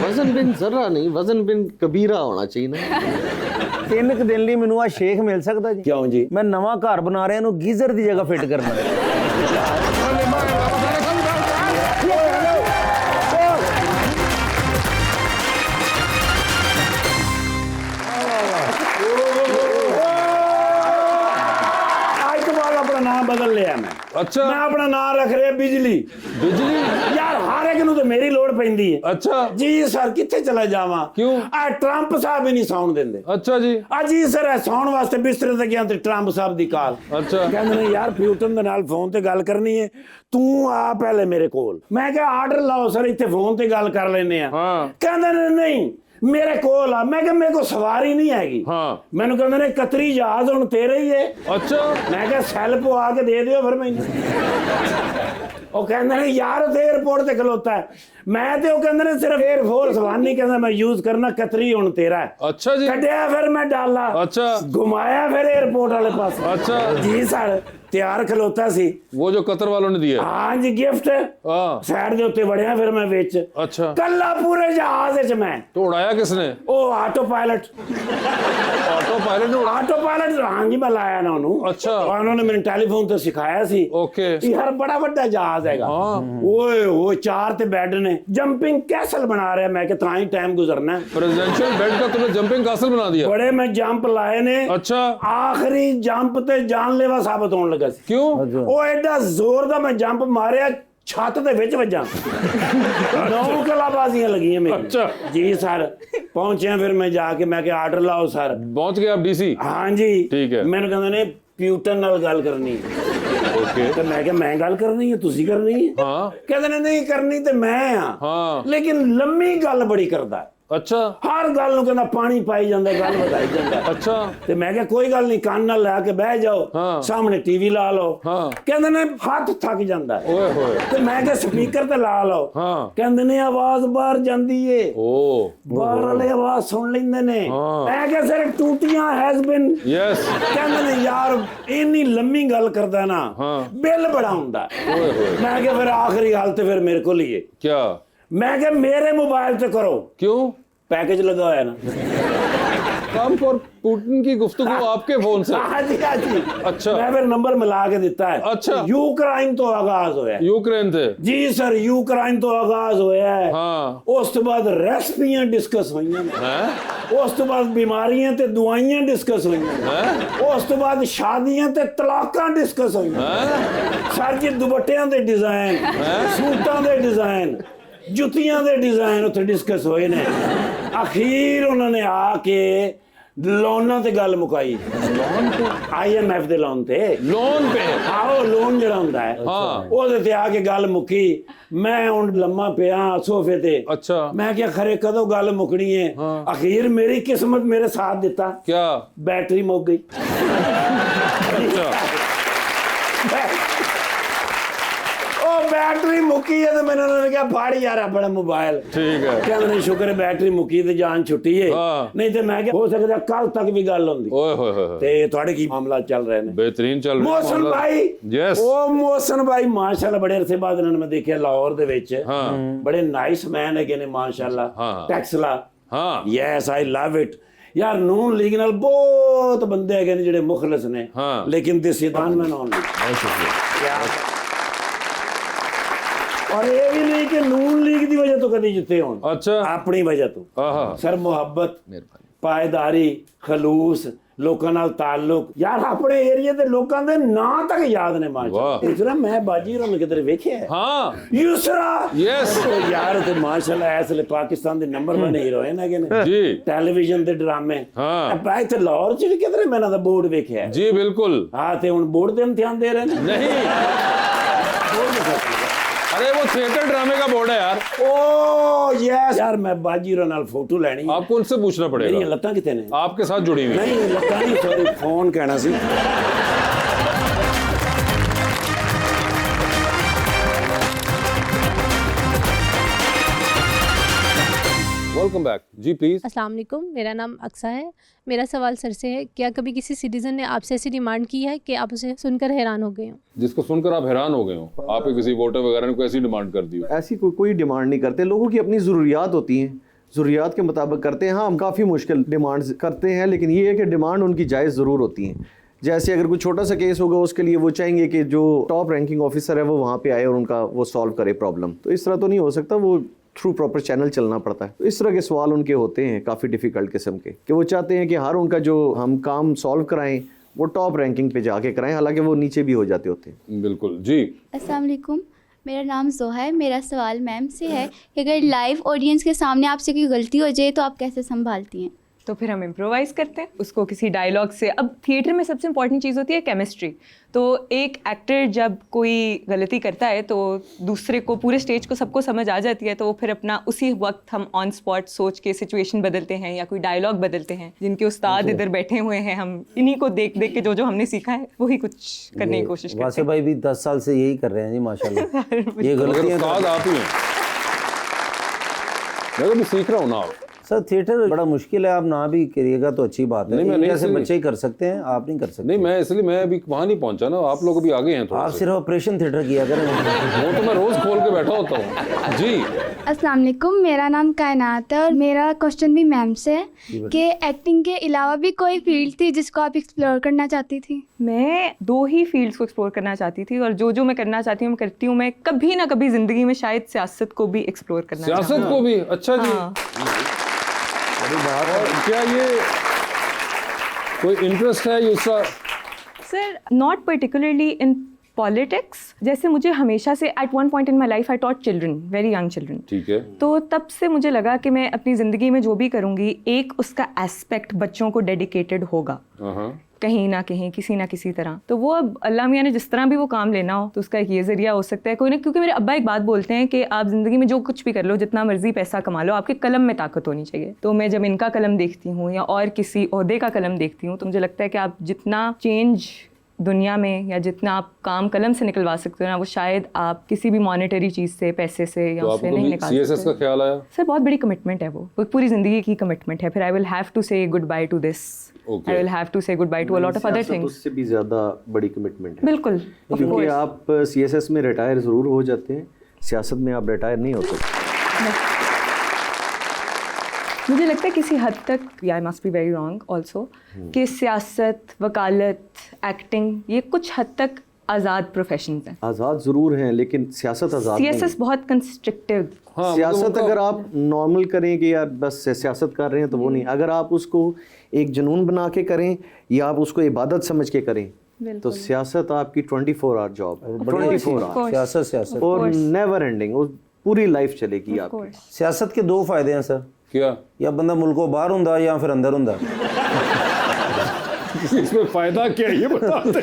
वजन बिन जर्रा नहीं, वजन बिन कबीरा होना चाहिए ना। 3 ਕੁ ਦਿਨ ਲਈ ਮੈਨੂੰ ਆ ਸ਼ੇਖ ਮਿਲ ਸਕਦਾ ਜੀ? ਕਿਉਂ ਜੀ ਮੈਂ ਨਵਾਂ ਘਰ ਬਣਾ ਰਿਹਾ, ਇਹਨੂੰ ਗੀਜ਼ਰ ਦੀ ਜਗ੍ਹਾ ਫਿੱਟ ਕਰਨਾ ਹੈ। ਅੱਜ ਤੋਂ ਬਾਅਦ ਆਪਣਾ ਨਾਮ ਬਦਲ ਲਿਆ ਮੈਂ अच्छा ਮੈਂ ਆਪਣਾ ਨਾਮ ਰੱਖ ਰਿਹਾ ਬਿਜਲੀ बिजली। ਯਾਰ ਹਰ ਇੱਕ ਨੂੰ ਤੇ ਮੇਰੀ ਲੋੜ ਪੈਂਦੀ ਹੈ अच्छा ਜੀ ਸਰ ਕਿੱਥੇ ਚਲਾ ਜਾਵਾਂ ਕਿਉਂ? ਆ ਟਰੰਪ ਸਾਹਿਬ ਹੀ ਨਹੀਂ ਸੌਣ ਦਿੰਦੇ अच्छा जी ਆ ਜੀ ਸਰ ਇਹ ਸੌਣ ਵਾਸਤੇ ਬਿਸਤਰੇ ਤੇ ਗਿਆ ਤੇ ਟਰੰਪ ਸਾਹਿਬ ਦੀ ਕਾਲ अच्छा ਕਹਿੰਦੇ ਨੇ ਯਾਰ ਪਿਊਟਨ ਦੇ ਨਾਲ ਫੋਨ ਤੇ ਗੱਲ ਕਰਨੀ ਹੈ ਤੂੰ ਆ ਪਹਿਲੇ ਮੇਰੇ ਕੋਲ ਮੈਂ ਕਿਹਾ ਆਰਡਰ ਲਾਓ ਸਰ ਇੱਥੇ ਫੋਨ ਤੇ ਗੱਲ ਕਰ ਲੈਨੇ ਆ ਹਾਂ। ਕਹਿੰਦੇ ਨੇ ਨਹੀਂ ਮੇਰੇ ਕੋਲ ਆ ਮੈਂ ਕਿਹਾ ਮੇਰੇ ਕੋਲ ਸਵਾਰੀ ਨਹੀਂ ਹੈਗੀ ਹਾਂ। ਮੈਨੂੰ ਕਹਿੰਦੇ ਨੇ ਕਤਰੀ ਜਹਾਜ਼ ਹੁਣ ਤੇਰੇ ਹੀ ਹੈ अच्छा ਮੈਂ ਕਿਹਾ ਸੈਲ ਪਵਾ ਕੇ ਦੇ ਦਿਓ ਫਿਰ ਮੈਨੂੰ ਉਹ ਕਹਿੰਦੇ ਨੇ ਯਾਰ ਉੱਥੇ 에어ਪੋਰਟ ਤੇ ਖਲੋਤਾ ਹੈ ਮੈਂ ਤੇ ਉਹ ਕਹਿੰਦੇ ਨੇ ਸਿਰਫ 에ਅਰਫੋਰਸ ਵਨ ਨਹੀਂ ਕਹਿੰਦਾ ਮੈਂ ਯੂਜ਼ ਕਰਨਾ ਕਤਰੀ ਹੁਣ ਤੇਰਾ ਹੈ अच्छा जी ਕੱਢਿਆ ਫਿਰ ਮੈਂ ਡਾਲਾ अच्छा घुमाया फिर एयरपोर्ट वाले पास अच्छा जी सर ਤਿਆਰ ਖਲੋਤਾ ਸੀ वो जो कतर वालों ने दिया ਹਾਂ ਜੀ ਗਿਫਟ हाँ ਸਾਈਡ ਦੇ ਉੱਤੇ ਵੜਿਆ ਫਿਰ ਮੈਂ ਵਿੱਚ अच्छा ਕੱਲਾ ਪੂਰੇ ਜਹਾਜ਼ ਵਿੱਚ ਮੈਂ तो उड़ाया किसने ਉਹ ਆਟੋ ਪਾਇਲਟ ऑटो पायलट ने उड़ा ਆਟੋ ਪਾਇਲਟ ਹਾਂ ਜੀ ਮੈਂ ਲਾਇਆ ਨਾ ਉਹਨੂੰ अच्छा ਉਹਨਾਂ ਨੇ ਮੈਨੂੰ ਟੈਲੀਫੋਨ ਤੇ ਸਿਖਾਇਆ ਸੀ ओके ਕਿ ਹਰ ਬੜਾ ਵੱਡਾ ਜਹਾਜ਼ ਹੈਗਾ ਹਾਂ। ਓਏ ਉਹ 4 ਤੇ ਬੈੱਡ ਨੇ ਜੰਪਿੰਗ ਕੈਸਲ ਬਣਾ ਰਿਹਾ ਮੈਂ ਕਿ ਤਾਂ ਹੀ ਟਾਈਮ ਗੁਜ਼ਰਨਾ प्रेसिडेंशियल बेड का तुमने जंपिंग कासल बना दिया ਬੜੇ ਮੈਂ ਜੰਪ ਲਾਏ ਨੇ अच्छा ਆਖਰੀ ਜੰਪ ਤੇ ਜਾਨਲੇਵਾ ਸਾਬਤ ਹੋਣ ਲੱਗਾ ਸੀ क्यों ਉਹ ਐਡਾ ਜ਼ੋਰ ਦਾ ਮੈਂ ਜੰਪ ਮਾਰਿਆ ਛੱਤ ਦੇ ਵਿੱਚ ਵੱਜਾਂ 9 ਕਲਾਬਾਜ਼ੀਆਂ ਲੱਗੀਆਂ ਮੇਰੀ ਅੱਛਾ। ਜੀ ਸਰ ਪਹੁੰਚਿਆ ਫਿਰ ਮੈਂ ਜਾ ਕੇ ਮੈਂ ਕਿਹਾ ਆਰਡਰ ਲਾਓ ਸਰ पहुंच गए आप डीसी ਹਾਂਜੀ ਠੀਕ ਹੈ। ਮੈਨੂੰ ਕਹਿੰਦੇ ਨੇ ਪਿਊਟਨ ਨਾਲ ਗੱਲ ਕਰਨੀ ਹੈ ओके ਤੇ ਮੈਂ ਕਿਹਾ ਮੈਂ ਗੱਲ ਕਰਨੀ ਹੈ ਤੁਸੀਂ ਕਰਨੀ ਹੈ हाँ ਕਹਿੰਦੇ ਨੇ ਨਹੀਂ ਕਰਨੀ ਤੇ ਮੈਂ ਆ हाँ ਲੇਕਿਨ ਲੰਮੀ ਗੱਲ ਬੜੀ ਕਰਦਾ ਹੈ। अच्छा ਹਰ ਗੱਲ ਨੂੰ ਕਹਿੰਦਾ ਪਾਣੀ ਪਾਈ ਜਾਂਦਾ ਗੱਲ ਵਧਾਈ ਜਾਂਦਾ अच्छा ਤੇ ਮੈਂ ਕਿਹਾ ਕੋਈ ਗੱਲ ਨਹੀਂ ਕੰਨ ਨਾਲ ਲਾ ਕੇ ਬਹਿ ਜਾਓ ਹਾਂ। ਸਾਹਮਣੇ ਟੀਵੀ ਲਾ ਲਓ ਹਾਂ। ਕਹਿੰਦੇ ਨੇ ਹੱਥ ਥੱਕ ਜਾਂਦਾ ਹੈ। ओए होए ਤੇ ਮੈਂ ਕਿਹਾ ਸਪੀਕਰ ਤੇ ਲਾ ਲਓ हाँ ਕਹਿੰਦੇ ਨੇ ਆਵਾਜ਼ ਬਾਹਰ ਜਾਂਦੀ ਏ ओ ਬਾਹਰ ਵਾਲੇ ਆਵਾਜ਼ ਸੁਣ ਲੈਂਦੇ ਨੇ ਹਾਂ। ਮੈਂ ਕਿਹਾ ਸਰ ਟੂਟੀਆਂ ਹੈਜ਼ ਬਿਨ यस ਕਹਿੰਦੇ ਨੇ ਯਾਰ ਇੰਨੀ ਲੰਮੀ ਗੱਲ ਕਰਦਾ ਨਾ ਹਾਂ। ਬਿੱਲ ਬੜਾ ਹੁੰਦਾ ओए होए ਮੈਂ ਕਿਹਾ ਫਿਰ ਆਖਰੀ ਹਾਲ ਤੇ ਫਿਰ ਮੇਰੇ ਕੋਲ ਹੀ ਹੈ क्या ਮੈਂ ਕਿਹਾ ਮੇਰੇ ਮੋਬਾਈਲ ਤੇ ਕਰੋ क्यों ਪੈਕੇਜ ਲਗਾ ਹੋਇਆ ਨਾ काम फॉर पुतिन की गुफ्तगू आपके फोन से ਹਾਂਜੀ ਹਾਂਜੀ अच्छा। ਮੈਂ ਫਿਰ ਨੰਬਰ ਮਿਲਾ ਕੇ ਦਿੱਤਾ ਹੈ अच्छा। ਯੂਕਰਾਈਨ ਤੋਂ ਆਗਾਜ਼ ਹੋਇਆ ਹੈ। यूक्रेन थे ਜੀ ਸਰ ਯੂਕਰਾਈਨ ਤੋਂ ਆਗਾਜ਼ ਹੋਇਆ ਹੈ हाँ ਉਸ ਤੋਂ ਬਾਅਦ ਰੈਸਪੀਆਂ ਡਿਸਕਸ ਹੋਈਆਂ ਨੇ। हैं ਉਸ ਤੋਂ ਬਾਅਦ ਬਿਮਾਰੀਆਂ ਤੇ ਦਵਾਈਆਂ ਡਿਸਕਸ ਹੋਈਆਂ ਨੇ। हैं ਉਸ ਤੋਂ ਬਾਅਦ ਸ਼ਾਦੀਆਂ ਤੇ ਤਲਾਕਾਂ ਡਿਸਕਸ ਹੋਈਆਂ हैं ਸਰ ਜੀ ਦੁਪੱਟਿਆਂ ਦੇ ਡਿਜ਼ਾਈਨ ਸੂਟਾਂ ਦੇ ਡਿਜ਼ਾਈਨ ਜੁੱਤੀਆਂ ਦੇ ਡਿਜ਼ਾਈਨ ਉੱਥੇ ਡਿਸਕਸ ਹੋਏ ਨੇ ਅਖੀਰ ਉਹਨਾਂ ਨੇ ਆ ਕੇ ਲੋਨਾਂ ਤੇ ਗੱਲ ਮੁਕਾਈ ਲੋਨ ਤੇ IMF ਦੇ ਲੋਨ ਤੇ लोन पे ਆਓ ਲੋਨ ਜਿਹੜਾ ਹੁੰਦਾ ਹੈ ਹਾਂ। ਉਹਦੇ ਤੇ ਆ ਕੇ ਗੱਲ ਮੁੱਕੀ ਮੈਂ ਹੁਣ ਲੰਮਾ ਪਿਆ ਸੋਫੇ ਤੇ अच्छा ਮੈਂ ਕਿਹਾ ਖਰੇ ਕਦੋਂ ਗੱਲ ਮੁਕਣੀ ਹੈ ਅਖੀਰ ਮੇਰੀ ਕਿਸਮਤ ਮੇਰੇ ਸਾਥ ਦਿੱਤਾ क्या बैटरी मुक गई अच्छा ओ बैटरी मुकी है तो मैंने उन्होंने कहा फाड़ यार अपना मोबाइल ठीक है कहते नहीं शुक्र है बैटरी मुकी ते जान छुट्टी है हाँ। नहीं तो मैं क्या हो सकता कल तक भी गल होंदी ओए होए होए ते ਤੁਹਾਡੇ ਕੀ ਮਾਮਲਾ ਚੱਲ ਰਹੇ ਨੇ बेहतरीन चल रहा है ਮੋਹਸਨ मामला। ਭਾਈ यस ਉਹ ਮੋਹਸਨ ਭਾਈ ਮਾਸ਼ਾਅੱਲਾ ਬੜੇ ਅਰਸੇ ਬਾਅਦ ਇਹਨਾਂ ਨੂੰ ਮੈਂ ਦੇਖਿਆ ਲਾਹੌਰ ਦੇ ਵਿੱਚ ਹਾਂ। ਬੜੇ ਨਾਈਸ ਮੈਨ ਹੈਗੇ ਨੇ ਮਾਸ਼ਾਅੱਲਾ ਹਾਂ। ਟੈਕਸਲਾ हाँ ਯੈਸ ਆਈ ਲਵ ਇਟ ਯਾਰ ਨੂਨ ਲੀਗ ਨਾਲ ਬਹੁਤ ਬੰਦੇ ਹੈਗੇ ਨੇ ਜਿਹੜੇ ਮੁਖਲਸ ਨੇ ਹਾਂ। ਲੇਕਿਨ ਦਿਸ ਇਜ਼ ਮੈਨ ਓਨਲੀ ਔਰ ਇਹ ਵੀ ਨਹੀਂ ਕਿ ਨੂਨ ਲੀਗ ਦੀ ਵਜ੍ਹਾ ਤੋਂ ਕਦੀ ਜਿੱਤੇ ਹੋਣ अच्छा ਆਪਣੀ ਵਜ੍ਹਾ ਤੋਂ आहा ਸਰ ਮੁਹੱਬਤ ਪਾਇਦਾਰੀ ਖਲੂਸ ਲੋਕਾਂ ਨਾਲ ਤਾਲੁਕ ਯਾਰ ਆਪਣੇ ਏਰੀਆ ਦੇ ਲੋਕਾਂ ਦੇ ਨਾਂ ਤੱਕ ਯਾਦ ਨੇ ਮਾਸ਼ਾਅੱਲਾ ਵਾਹ। ਇਸਰਾ ਮੈਂ ਬਾਜੀ ਹੋਰਾਂ ਕਿਧਰ ਵੇਖਿਆ हाँ ਯੂਸਰਾ यस ਉਹ ਯਾਰ ਤੇ ਮਾਸ਼ਾਅੱਲਾ ਇਸ ਲਈ ਪਾਕਿਸਤਾਨ ਦੇ ਨੰਬਰ 1 ਹੀਰੋਇਨ ਹੈਗੇ ਨੇ जी ਟੈਲੀਵਿਜ਼ਨ ਦੇ ਡਰਾਮੇ ਹਾਂ। ਆਪਾਂ ਇੱਥੇ ਲਾਹੌਰ ਚ ਵੀ ਕਿਧਰੇ ਮੈਂ ਇਹਨਾਂ ਦਾ ਬੋਰਡ ਵੇਖਿਆ ਹੈ। जी बिल्कुल ਹਾਂ ਤੇ ਹੁਣ ਬੋਰਡ ਦੇ ਇਮਤਿਹਾਨ ਦੇ ਰਹੇ ਨੇ नहीं अरे वो थिएटर ड्रामे का बोर्ड है यार, ओ यस यार, मैं बाजीराव नाल फोटो लेनी है। आपको उनसे पूछना मेरी पड़ेगा, लत्तां कितने ने? आपके साथ जुड़ी हुई। नहीं लत्तां नहीं, सॉरी, फोन कहना सी। वेलकम बैक जी, प्लीज। अस्सलाम वालेकुम, मेरा नाम अक्सा है। मेरा सवाल सर से है, क्या कभी किसी सिटीजन ने आपसे ऐसी डिमांड की है कि आप उसे सुनकर हैरान हो गए हो? जिसको सुनकर आप हैरान हो गए हो, आपके किसी वोटर वगैरह ने कोई ऐसी डिमांड कर दी हो? ऐसी कोई डिमांड नहीं करते, लोगों की अपनी ज़रूरियात होती हैं, ज़रूरियात के मुताबिक करते हैं। हाँ, हम काफ़ी मुश्किल डिमांड्स करते हैं, लेकिन ये है कि डिमांड उनकी जायज़ ज़रूर होती हैं। जैसे अगर कोई छोटा सा केस होगा, उसके लिए वो चाहेंगे कि जो टॉप रैंकिंग ऑफिसर है वो वहाँ पे आए और उनका वो सॉल्व करे प्रॉब्लम। तो इस तरह तो नहीं हो सकता, वो थ्रू प्रॉपर चैनल चलना पड़ता है। तो इस तरह के सवाल उनके होते हैं काफ़ी डिफ़िकल्ट किस्म के, कि वो चाहते हैं कि हर उनका जो हम काम सॉल्व कराएं वो टॉप रैंकिंग पे जाके कराएं, हालांकि वो नीचे भी हो जाते होते हैं। बिल्कुल जी। अस्सलाम वालेकुम, मेरा नाम जोहा है। मेरा सवाल मैम से है कि अगर लाइव ऑडियंस के सामने आपसे कोई गलती हो जाए तो आप कैसे संभालती हैं? तो फिर हम इम्प्रोवाइज़ करते हैं उसको किसी डायलॉग से। अब थिएटर में सबसे इंपॉर्टेंट चीज़ होती है केमिस्ट्री। तो एक एक्टर जब कोई गलती करता है तो दूसरे को, पूरे स्टेज को, सबको समझ आ जाती है, तो फिर अपना उसी वक्त हम ऑन स्पॉट सोच के सिचुएशन बदलते हैं या कोई डायलॉग बदलते हैं। जिनके उस्ताद इधर बैठे हुए हैं, हम इन्हीं को देख देख के जो हमने सीखा है वही कुछ करने की कोशिश करते वासे हैं। भाई भी 10 साल से यही कर रहे हैं जी, माशाल्लाह। ये अगर गलतियां उस्ताद आप ही हैं, मैं तो भी सीख रहा हूँ ना। सर थिएटर बड़ा मुश्किल है, आप ना भी करिएगा तो अच्छी बात है। नहीं, मैं नहीं, जैसे इसलिए- बच्चे ही कर सकते हैं, आप नहीं कर सकते। नहीं, मैं इसलिए मैं अभी वहाँ नहीं पहुँचा ना, आप लोग अभी आगे हैं थोड़ा आप सा। सिर्फ ऑपरेशन थिएटर किया करें। वो तो मैं रोज खोल के बैठा होता हूँ जी। अस्सलाम वालेकुम, मेरा नाम कायनात है और मेरा क्वेश्चन भी मैम से है कि एक्टिंग के अलावा भी कोई फील्ड थी जिसको आप एक्सप्लोर करना चाहती थी? मैं 2 ही फील्ड्स को एक्सप्लोर करना चाहती थी, और जो मैं करना चाहती हूँ मैं करती हूँ। मैं कभी ना कभी ज़िंदगी में शायद सियासत को भी एक्सप्लोर करना सियासत चाहूँगी। को भी? अच्छा जी। हाँ। और क्या ये कोई इंटरेस्ट है दूसरा? Sir, not particularly in politics. जैसे मुझे हमेशा से at one point in my life I taught children, very young children. ठीक है। तो तब से मुझे लगा कि मैं अपनी ज़िंदगी में जो भी करूँगी, एक उसका एस्पेक्ट बच्चों को डेडिकेटेड होगा, कहीं ना कहीं, किसी ना किसी तरह। तो वो अब अल्लाह मियाँ ने जिस तरह भी वो काम लेना हो, तो उसका एक ये ज़रिया हो सकता है कोई ना। क्योंकि मेरे अब्बा एक बात बोलते हैं कि आप ज़िंदगी में जो कुछ भी कर लो, जितना मर्जी पैसा कमा लो, आपके कलम में ताकत होनी चाहिए। तो मैं जब इनका कलम देखती हूँ या और किसी ओहदे का कलम देखती हूँ, तो मुझे लगता है कि आप जितना चेंज दुनिया में या जितना आप काम कलम से निकलवा सकते हो ना, वो शायद आप किसी भी मॉनेटरी चीज़ से, पैसे से या तो उससे आपको नहीं कभी निकाल सीएसएस सकते। का ख्याल आया? सर, बहुत बड़ी कमिटमेंट है वो पूरी ज़िंदगी की कमिटमेंट है। फिर I will have to say good bye to this, I will have to say good bye to a lot of other things. उससे भी ज़्यादा बड़ी कमिटमेंट है। बिल्कुल, of क्योंकि course। आप सीएसएस में रिटायर ज़रूर हो जाते हैं, सियासत में आप रिटायर नहीं हो सकते। मुझे लगता है किसी हद तक, या I must be very wrong also, कि सियासत, वकालत, एक्टिंग, ये कुछ हद तक आज़ाद प्रोफेशंस हैं। आज़ाद ज़रूर हैं, लेकिन सियासत आज़ाद नहीं है। सीएसएस बहुत कंस्ट्रिक्टिव। हाँ, सियासत अगर आप नॉर्मल करें कि यार बस सियासत कर रहे हैं तो वो नहीं। अगर आप उसको एक जुनून बना के करें या आप उसको इबादत समझ के करें, तो सियासत आपकी 24 आवर जॉब है, 24 आवर सियासत और नेवर एंडिंग, वो पूरी लाइफ चलेगी आपकी। सियासत के 2 फायदे हैं सर। क्या? या बंदा मुल्कों बाहर हुंदा या फिर अंदर हुंदा। इसमें फायदा क्या है ये बताते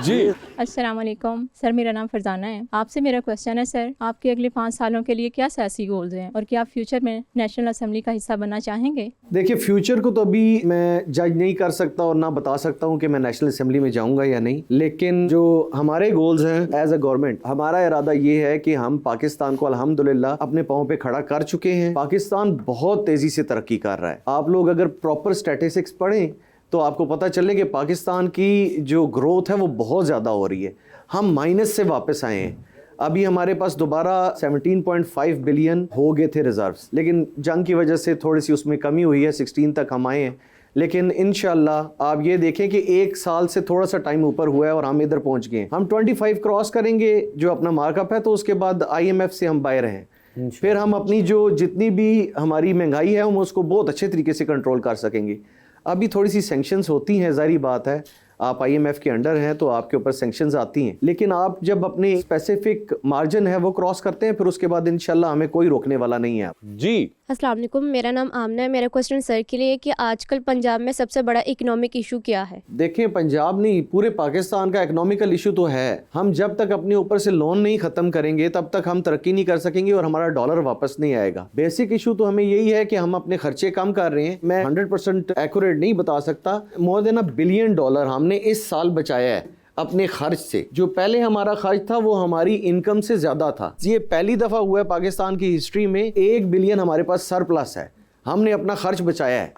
जी। अस्सलाम वालेकुम सर, मेरा नाम फरजाना है। आपसे मेरा क्वेश्चन है सर, आपके अगले 5 सालों के लिए क्या सियासी गोल्स हैं और क्या आप फ्यूचर में नेशनल असेंबली का हिस्सा बनना चाहेंगे? देखिए, फ्यूचर को तो अभी मैं जज नहीं कर सकता और ना बता सकता हूँ कि मैं नेशनल असेंबली में जाऊँगा या नहीं, लेकिन जो हमारे गोल्स हैं एज अ गवर्नमेंट, हमारा इरादा ये है कि हम पाकिस्तान को अल्हम्दुलिल्लाह अपने पाँव पे खड़ा कर चुके हैं। पाकिस्तान बहुत तेज़ी से तरक्की कर रहा है। आप लोग अगर प्रॉपर स्टैटिस्टिक्स पढ़ें तो आपको पता चले कि पाकिस्तान की जो ग्रोथ है वो बहुत ज़्यादा हो रही है। हम माइनस से वापस आए हैं। अभी हमारे पास दोबारा 17.5 बिलियन हो गए थे रिजर्व्स, लेकिन जंग की वजह से थोड़ी सी उसमें कमी हुई है, 16 तक हम आए हैं। लेकिन इंशाल्लाह आप ये देखें कि 1 साल से थोड़ा सा टाइम ऊपर हुआ है और हम इधर पहुंच गए। हम 25 क्रॉस करेंगे जो अपना मार्कअप है, तो उसके बाद IMF से हम बाहर हैं। फिर हम अपनी जो जितनी भी हमारी महंगाई है हम उसको बहुत अच्छे तरीके से कंट्रोल कर सकेंगे। अभी थोड़ी सी सेंक्शंस होती हैं, ज़ाहिर बात है, आप IMF के अंडर हैं तो आपके ऊपर सेंक्शंस आती हैं, लेकिन आप जब अपने स्पेसिफिक मार्जिन है वो क्रॉस करते हैं, फिर उसके बाद इंशाल्लाह हमें कोई रोकने वाला नहीं है। जी अस्सलाम वालेकुम, मेरा नाम आमना है। मेरा क्वेश्चन सर के लिए है कि आजकल पंजाब में सबसे बड़ा इकोनॉमिक इशू क्या है? देखें, पंजाब नहीं, पूरे पाकिस्तान का इकोनॉमिकल इशू तो है। हम जब तक अपने ऊपर से लोन नहीं ख़त्म करेंगे तब तक हम तरक्की नहीं कर सकेंगे और हमारा डॉलर वापस नहीं आएगा। बेसिक इशू तो हमें यही है कि हम अपने खर्चे कम कर रहे हैं। मैं 100% एक्यूरेट नहीं बता सकता, मोर देन $1 बिलियन हमने इस साल बचाया है अपने खर्च से। जो पहले हमारा खर्च था वो हमारी इनकम से ज़्यादा था। ये पहली दफ़ा हुआ है पाकिस्तान की हिस्ट्री में 1 बिलियन हमारे पास सरप्लस है, हमने अपना खर्च बचाया है।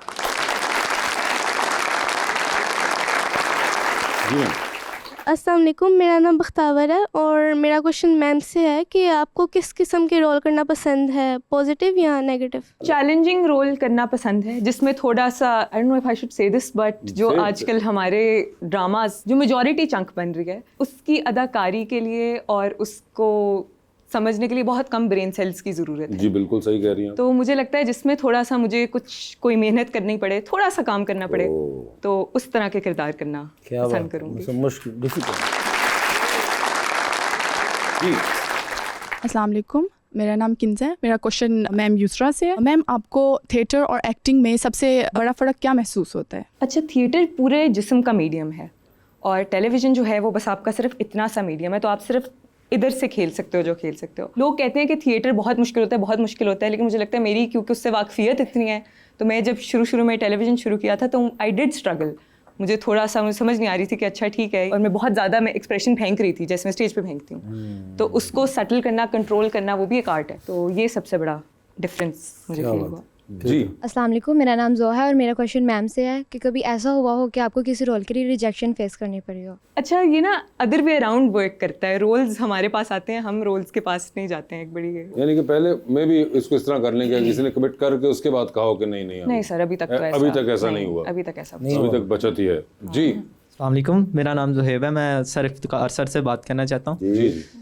अस्सलाम वालेकुम, मेरा नाम बख्तावर है और मेरा क्वेश्चन मैम से है कि आपको किस किस्म के रोल करना पसंद है, पॉजिटिव या नेगेटिव? चैलेंजिंग रोल करना पसंद है जिसमें थोड़ा सा, I don't know if I should say this, but जो आजकल हमारे ड्रामाज जो मेजॉरिटी चंक बन रही है उसकी अदाकारी के लिए और उसको समझने के लिए बहुत कम ब्रेन सेल्स की ज़रूरत है। जी बिल्कुल सही कह रही हैं। तो मुझे लगता है जिसमें थोड़ा सा मुझे कोई मेहनत करनी पड़े, थोड़ा सा काम करना पड़े, तो उस तरह के किरदार करना पसंद करूँगी। मुश्किल डिफिकल्ट। अस्सलाम वालेकुम, मेरा नाम किन्ज़ है। मेरा क्वेश्चन मैम यूसरा से है। मैम, आपको थिएटर और एक्टिंग में सबसे बड़ा फ़र्क क्या महसूस होता है? अच्छा, थिएटर पूरे जिस्म का मीडियम है और टेलीविज़न जो है वो बस आपका सिर्फ इतना सा मीडियम है, तो आप सिर्फ इधर से खेल सकते हो जो खेल सकते हो। लोग कहते हैं कि थिएटर बहुत मुश्किल होता है, बहुत मुश्किल होता है, लेकिन मुझे लगता है मेरी क्योंकि उससे वाकफियत इतनी है, तो मैं जब शुरू में टेलीविज़न शुरू किया था तो आई डिड स्ट्रगल। मुझे थोड़ा सा मुझे समझ नहीं आ रही थी कि अच्छा ठीक है, और मैं बहुत ज़्यादा मैं एक्सप्रेशन फेंक रही थी जैसे मैं स्टेज पे फेंकती हूँ, तो उसको सेटल करना, कंट्रोल करना, वो भी एक आर्ट है। तो ये सबसे बड़ा डिफरेंस मुझे फील हुआ। जी अस्सलाम वालेकुम, मेरा नाम ज़ोहा है और मेरा क्वेश्चन मैम से है कि कभी ऐसा हुआ हो कि आपको किसी रोल के लिए रिजेक्शन फेस करनी पड़ी हो? अच्छा, ये ना अदर वे अराउंड वर्क करता है। रोल्स हमारे पास आते हैं, हम रोल्स के पास नहीं जाते हैं। एक बड़ी यानी कि पहले मैं भी इसको इस तरह कर लेंगे, किसी ने कमिट करके उसके बाद कहो कि नहीं सर, अभी तक तो ऐसा नहीं हुआ। अभी तक ऐसा अभी तक बचत ही है। जी अस्सलाम वालेकुम, मेरा नाम ज़ुहैब है। मैं सर इफ्तिकार सर से बात करना चाहता हूँ।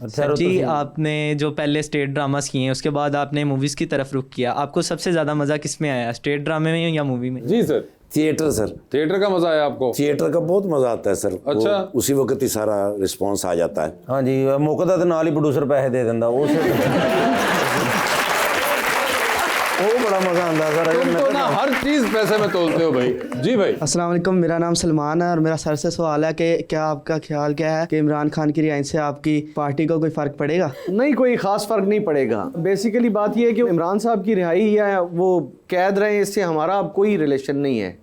सर जी, आपने जो पहले स्टेट ड्रामास किए हैं उसके बाद आपने मूवीज़ की तरफ रुख किया, आपको सबसे ज़्यादा मज़ा किस में आया, स्टेट ड्रामे में या मूवी में? जी सर, थिएटर सर। थिएटर का मजा आया आपको? थिएटर का बहुत मजा आता है सर। अच्छा, उसी वक्त ही सारा रिस्पॉन्स आ जाता है। हाँ जी, मौका तो नाल ही प्रोड्यूसर पैसे दे देंदा वो बड़ा मजा आता है सर। तुम तो ना हर चीज पैसे में तोलते हो भाई। जी भाई। अस्सलाम वालेकुम, मेरा नाम सलमान है और मेरा सर से सवाल है कि क्या आपका ख्याल क्या है कि इमरान खान की रिहाई से आपकी पार्टी को कोई फ़र्क पड़ेगा? नहीं, कोई ख़ास फ़र्क नहीं पड़ेगा। बेसिकली बात यह है कि इमरान साहब की रिहाई या वो कैद रहे, इससे हमारा अब कोई रिलेशन नहीं है।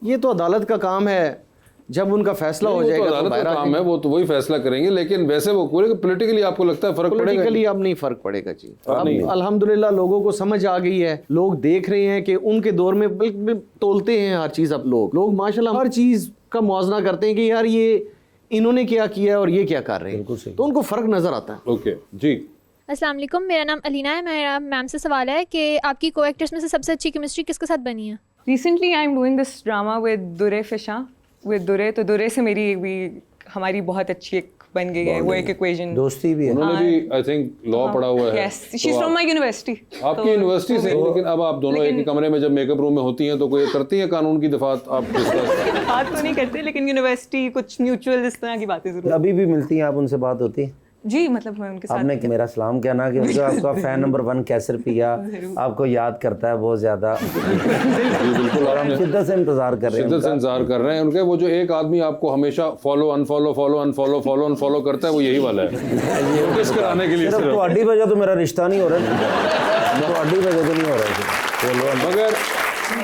ये तो अदालत का काम है, जब उनका फैसला हो जाएगा तो अदालत का काम है, वो तो वही फैसला करेंगे। लेकिन वैसे वो पूरे पॉलिटिकली आपको लगता है फर्क पड़ेगा? पॉलिटिकली अब नहीं फर्क पड़ेगा जी। अब अल्हम्दुलिल्लाह लोगों को समझ आ गई है, लोग देख रहे हैं कि उनके दौर में बिल्कुल तोलते हैं हर चीज़। अब लोग माशाल्लाह हर चीज़ का मुआवजा करते हैं कि यार ये इन्होंने क्या किया और ये क्या कर रहे हैं, तो उनको फ़र्क नज़र आता है। ओके जी। अस्सलाम वालेकुम, मेरा नाम अलीना है। मेरा मैम से सवाल है कि आपकी को एक्टर्स में से सबसे अच्छी केमिस्ट्री किसके साथ बनी है? Recently I am doing this drama with Durre Fishan, with Durre, तो दुरे से हमारी बहुत अच्छी एक बन गई है, वो एक इक्वेशन, दोस्ती भी है। उन्होंने भी आई थिंक लॉ पढ़ा हुआ है। Yes, she is from my university. आपकी यूनिवर्सिटी से? लेकिन अब आप दोनों एक ही कमरे में जब मेकअप रूम में होती हैं तो कोई करती हैं कानून की दफात? आप बात तो नहीं करते, लेकिन यूनिवर्सिटी कुछ म्यूचुअल इस तरह की बातें जरूर। अभी भी मिलती हैं आप उनसे, बात होती है? जी, मतलब मैं उनके साथ। आपने मेरा सलाम कहना कि उनको आपका फैन नंबर 1 कैसर पिया आपको याद करता है बहुत ज्यादा। बिल्कुल, हम शिद्दत से इंतजार कर रहे हैं, शिद्दत से इंतजार कर रहे हैं उनके। वो जो एक आदमी आपको हमेशा फॉलो अनफॉलो करता है, वो यही वाला है नोटिस कराने के लिए। सिर्फ ਤੁਹਾਡੀ वजह तो मेरा रिश्ता नहीं हो रहा, ਤੁਹਾਡੀ वजह तो नहीं हो रहा। मगर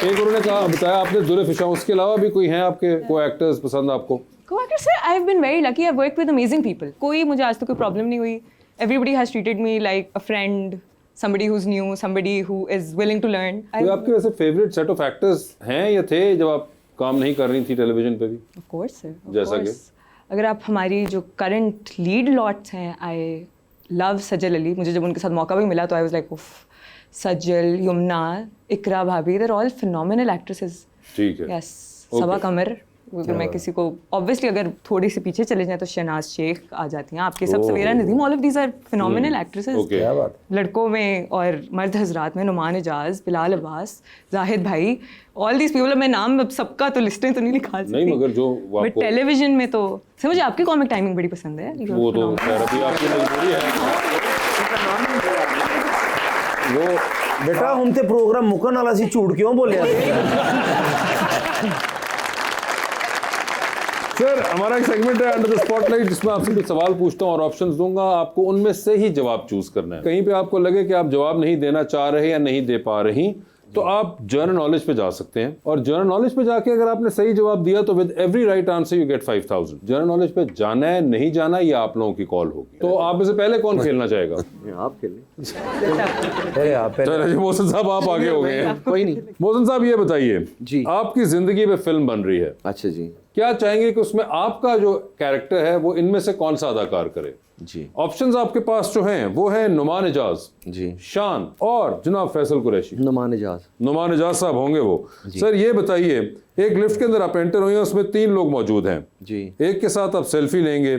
एक उन्होंने कहा, बताया आपने दुरे फिशा, उसके अलावा भी कोई हैं आपके को एक्टर्स पसंद आपको? Co-actors, sir, I have been very lucky. I've worked with amazing people. कोई मुझे आज तक कोई प्रॉब्लम नहीं हुई. Everybody has treated me like a friend, somebody who's new, somebody who is willing to learn. तो आपके वैसे फेवरेट सेट ऑफ एक्टर्स हैं या थे जब आप काम नहीं कर रही थी टेलीविजन पे भी? Of course, sir. जैसा कि अगर आप हमारी जो करंट लीड लॉट्स हैं, I love सजल अली. मुझे जब उनके साथ मौका भी मिला तो I was like, उफ, सजल, यमुना, इकरा भाभी, they're all phenomenal actresses. ठीक है. Yes, सबा कमर. अगर मैं किसी को ऑब्वियसली अगर थोड़ी सी पीछे चले जाए तो शहनाज शेख आ जाती हैं, आपके सब Sawera Nadeem, all of these are phenomenal actresses. क्या बात। लड़कों में और मर्द हजरात में नुमान एजाज, बिलाल अब्बास, जाहिद भाई, ऑल दीज पीपल। मैं नाम सबका तो लिस्टें तो नहीं लिखा सकती, नहीं, मगर जो बट टेलीविजन में तो सर मुझे आपकी कॉमिक टाइमिंग बड़ी पसंद है। वो तो खैर अभी आपकी मजबूरी है। वो बेटा हम ते प्रोग्राम मुकन वाला सी झूठ क्यों बोले? सर हमारा एक सेगमेंट है अंडर द स्पॉटलाइट जिसमें आपसे कुछ सवाल पूछता हूँ और ऑप्शंस दूंगा, आपको उनमें से ही जवाब चूज करना है। कहीं पे आपको लगे कि आप जवाब नहीं देना चाह रहे या नहीं दे पा रही तो आप जनरल नॉलेज पे जा सकते हैं, और जनरल नॉलेज पे जाके अगर आपने सही जवाब दिया तो with every right answer you get 5000। General knowledge पे जाना है नहीं जाना ये आप लोगों की कॉल होगी। तो आप में से पहले कौन खेलना चाहेगा? आप खेलें। चलिए मोहसिन साहब आप आगे हो गए हैं। कोई नहीं। मोहसिन साहब ये बताइए जी, आपकी जिंदगी में फिल्म बन रही है, अच्छा जी, क्या चाहेंगे कि उसमें आपका जो कैरेक्टर है वो इनमें से कौन सा अदाकार करे? जी, ऑप्शंस आपके पास जो हैं वो है नुमान इजाज, जी, शान और जनाब फैसल कुरैशी। नुमान इजाज साहब होंगे वो। सर ये बताइए, एक लिफ्ट के अंदर आप एंटर हुए हैं, उसमें 3 लोग मौजूद हैं जी, एक के साथ आप सेल्फी लेंगे,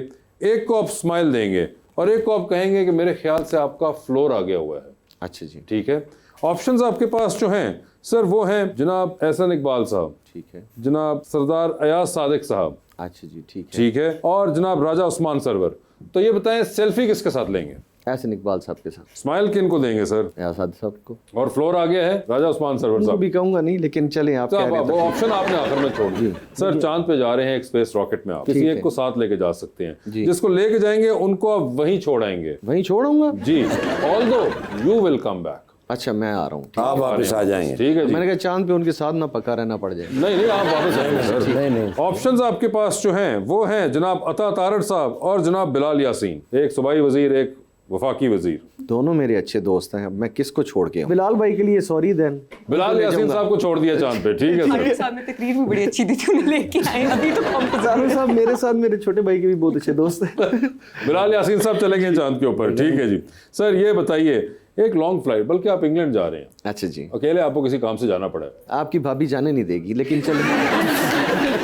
एक को आप स्माइल देंगे और एक को आप कहेंगे कि मेरे ख्याल से आपका फ्लोर आ गया हुआ है। अच्छा जी, ठीक है। ऑप्शंस आपके पास जो हैं सर वो हैं जनाब एहसन इकबाल साहब, ठीक है, जनाब सरदार अयाज सादिक साहब, अच्छा जी, ठीक है, ठीक है, और जनाब राजा उस्मान सरवर। तो ये बताएं सेल्फी किसके साथ लेंगे? एहसन इकबाल साहब के साथ। स्माइल किन को देंगे सर? आजाद साहब को। और फ्लोर आ गया है राजा उस्मान सरवर साहब। भी कहूंगा नहीं, लेकिन चलें आप तो कह रहे हैं वो ऑप्शन आपने आखिर में छोड़ दी। सर चांद पे जा रहे हैं एक स्पेस रॉकेट में, आप किसी एक को साथ लेके जा सकते हैं, जिसको लेके जाएंगे उनको आप वहीं छोड़ाएंगे। वहीं छोड़ूंगा जी, although you will come back. अच्छा मैं आ रहा हूँ, आप वापस आ जाएंगे। ठीक है जी। मैंने कहा चांद पे उनके साथ ना पका रहना पड़ जाए। नहीं आप वापस आएंगे सर। नहीं। ऑप्शंस आपके पास जो हैं वो हैं जनाब अता तारड़ साहब और जनाब बिलाल यासीन, एक सूबाई वजीर एक वफाकी वजीर। दोनों मेरे अच्छे दोस्त हैं, अब मैं किसको छोड़ के आऊं? बिलाल भाई के लिए सॉरी देन। बिलाल यासीन साहब को छोड़ दिया चांद पे, ठीक है सर। साहब ने तकरीर भी बड़ी अच्छी दी थी, उन्हें लेके आए अभी तो जावेद साहब मेरे साथ मेरे छोटे भाई के भी बहुत अच्छे दोस्त हैं। बिलाल यासीन साहब चलेंगे चांद के ऊपर, ठीक है जी। सर ये बताइए, एक लॉन्ग फ्लाइट, बल्कि आप इंग्लैंड जा रहे हैं, अच्छा जी, अकेले आपको किसी काम से जाना पड़ा है, आपकी भाभी जाने नहीं देगी, लेकिन चले